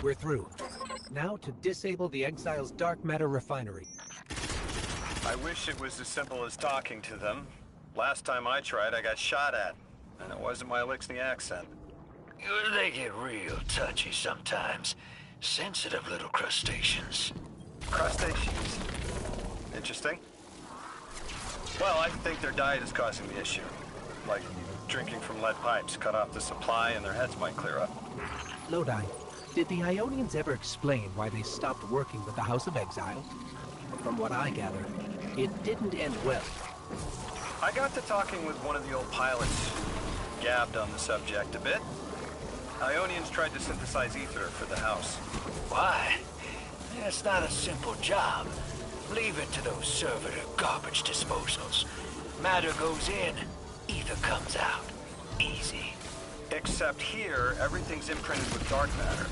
We're through. Now to disable the Exile's dark matter refinery. I wish it was as simple as talking to them. Last time I tried, I got shot at. And it wasn't my Elixni accent. They get real touchy sometimes. Sensitive little crustaceans. Crustaceans? Interesting. Well, I think their diet is causing the issue. Like drinking from lead pipes, cut off the supply and their heads might clear up. Lodi, did the Ionians ever explain why they stopped working with the House of Exile? From what I gather, it didn't end well. I got to talking with one of the old pilots, gabbed on the subject a bit. Ionians tried to synthesize ether for the house. Why? It's not a simple job. Leave it to those servitor garbage disposals. Matter goes in, ether comes out. Easy. Except here, everything's imprinted with dark matter,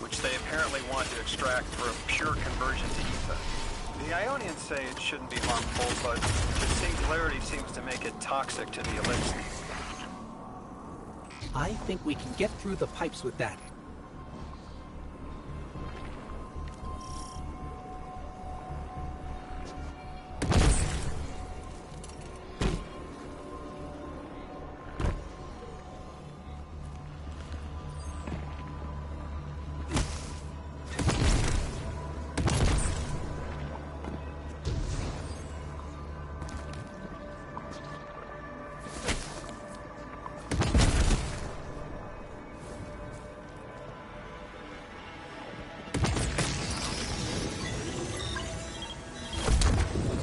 which they apparently want to extract for a pure conversion to ether. The Ionians say it shouldn't be harmful, but the singularity seems to make it toxic to the Elixir. I think we can get through the pipes with that.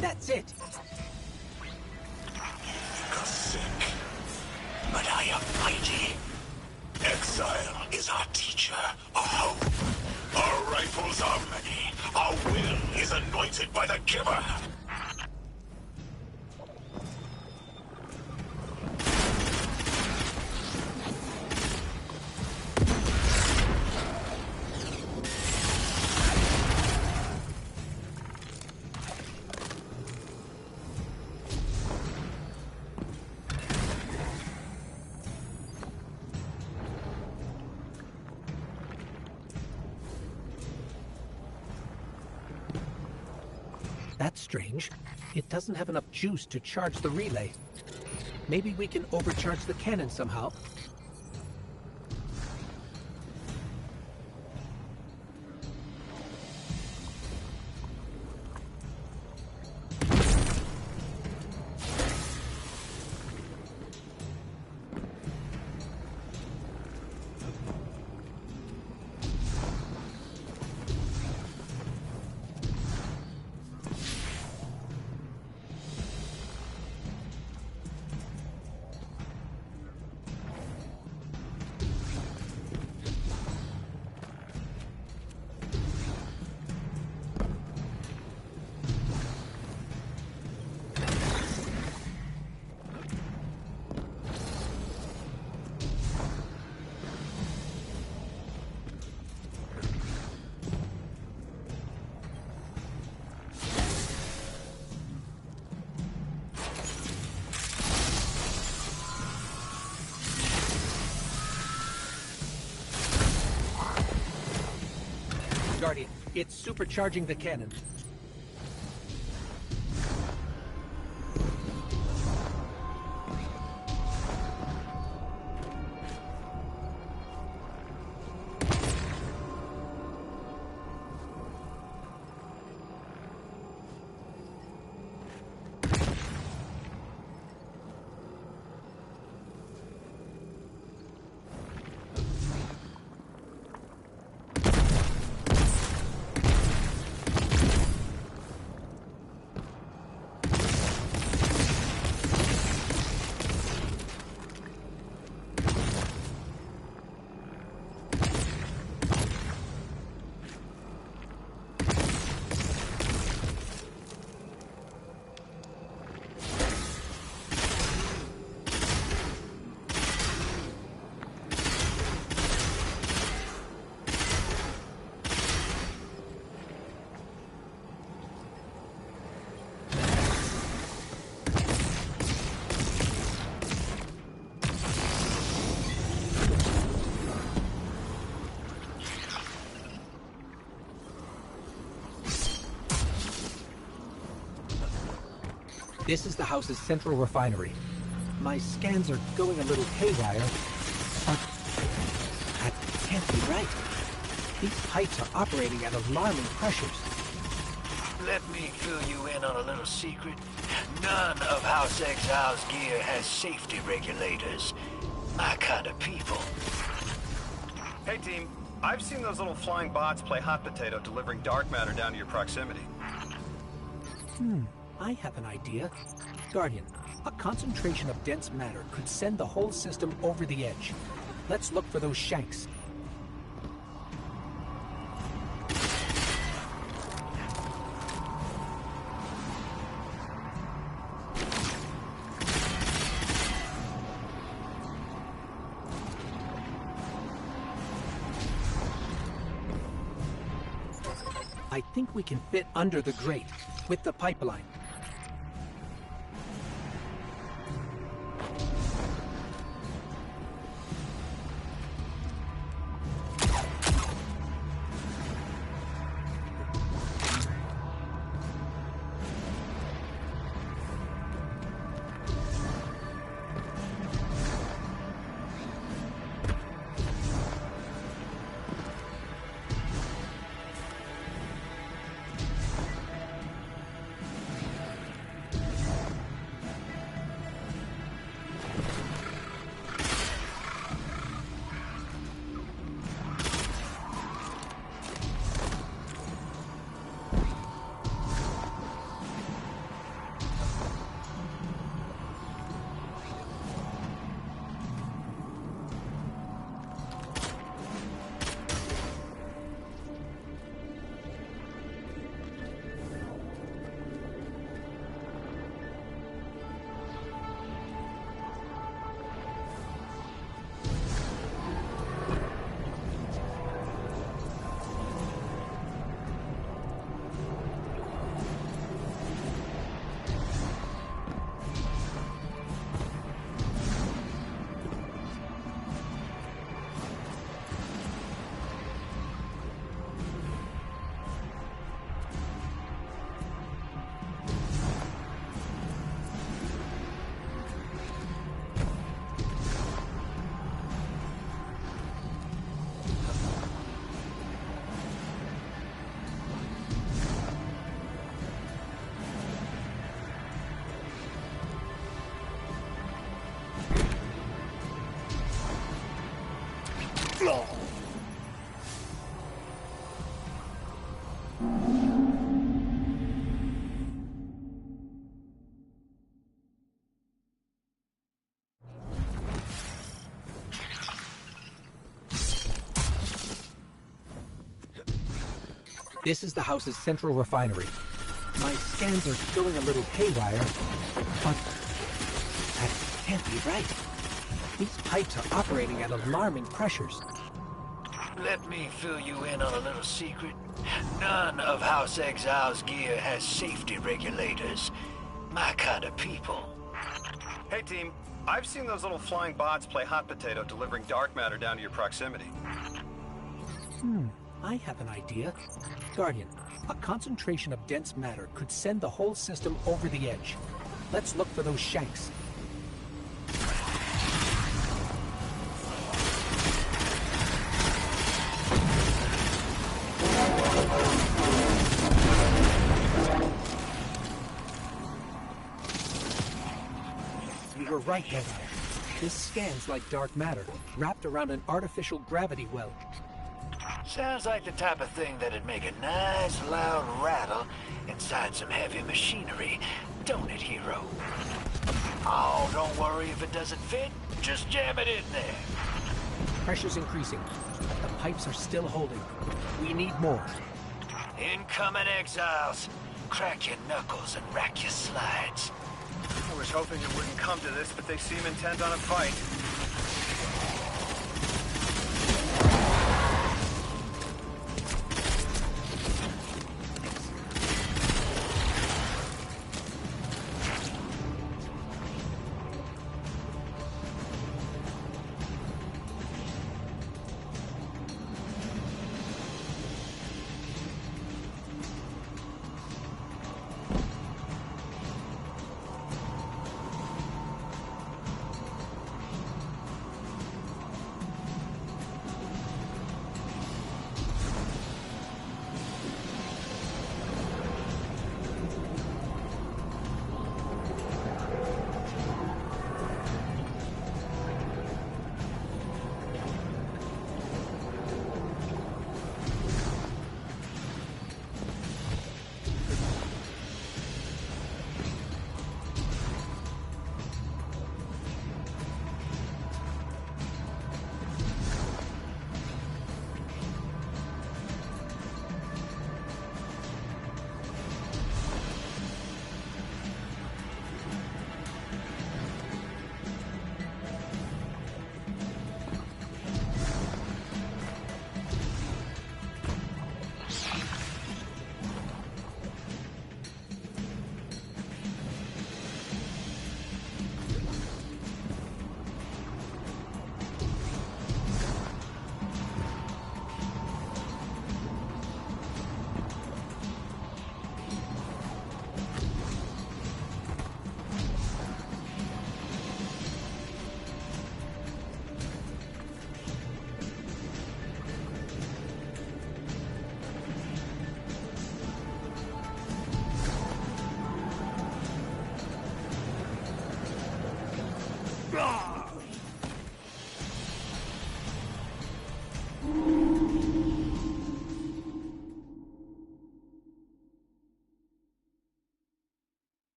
That's it. Sick. But I am mighty. Exile is our teacher, our hope. Our rifles are many. Our will is anointed by the giver. That's strange. It doesn't have enough juice to charge the relay. Maybe we can overcharge the cannon somehow. Guardian, it's supercharging the cannon. This is the house's central refinery. My scans are going a little haywire, but that can't be right. These pipes are operating at alarming pressures. Let me fill you in on a little secret. None of House Exile's gear has safety regulators. My kind of people. Hey team, I've seen those little flying bots play hot potato delivering dark matter down to your proximity. I have an idea. Guardian, a concentration of dense matter could send the whole system over the edge. Let's look for those shanks. I think we can fit under the grate, with the pipeline. This is the house's central refinery. My scans are going a little haywire, but that can't be right. These pipes are operating at alarming pressures. Let me fill you in on a little secret. None of House Exile's gear has safety regulators. My kind of people. Hey team, I've seen those little flying bots play hot potato delivering dark matter down to your proximity. I have an idea. Guardian, a concentration of dense matter could send the whole system over the edge. Let's look for those shanks. We were right, Heather. This scans like dark matter, wrapped around an artificial gravity well. Sounds like the type of thing that'd make a nice loud rattle inside some heavy machinery, don't it, hero? Oh, don't worry if it doesn't fit. Just jam it in there. Pressure's increasing. The pipes are still holding. We need more. Incoming exiles. Crack your knuckles and rack your slides. I was hoping it wouldn't come to this, but they seem intent on a fight.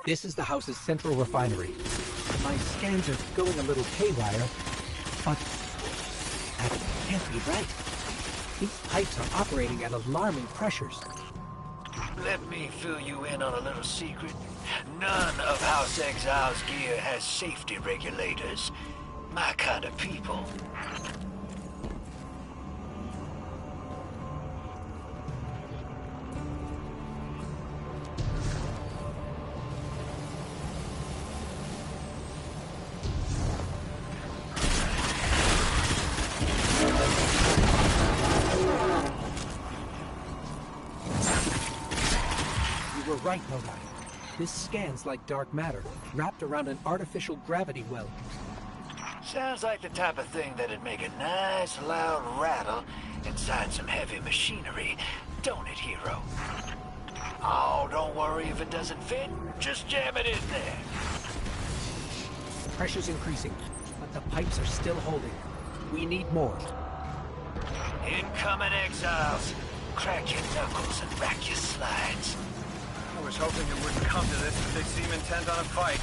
This is the house's central refinery. My scans are going a little haywire, but that can't be right. These pipes are operating at alarming pressures. Let me fill you in on a little secret. None of House Exile's gear has safety regulators. My kind of people. You were right, Lodi. This scans like dark matter, wrapped around an artificial gravity well. Sounds like the type of thing that'd make a nice loud rattle inside some heavy machinery, don't it, Hero? Oh, don't worry if it doesn't fit. Just jam it in there. Pressure's increasing, but the pipes are still holding. We need more. Incoming Exiles. Crack your knuckles and rack your slides. I was hoping it wouldn't come to this, but they seem intent on a fight.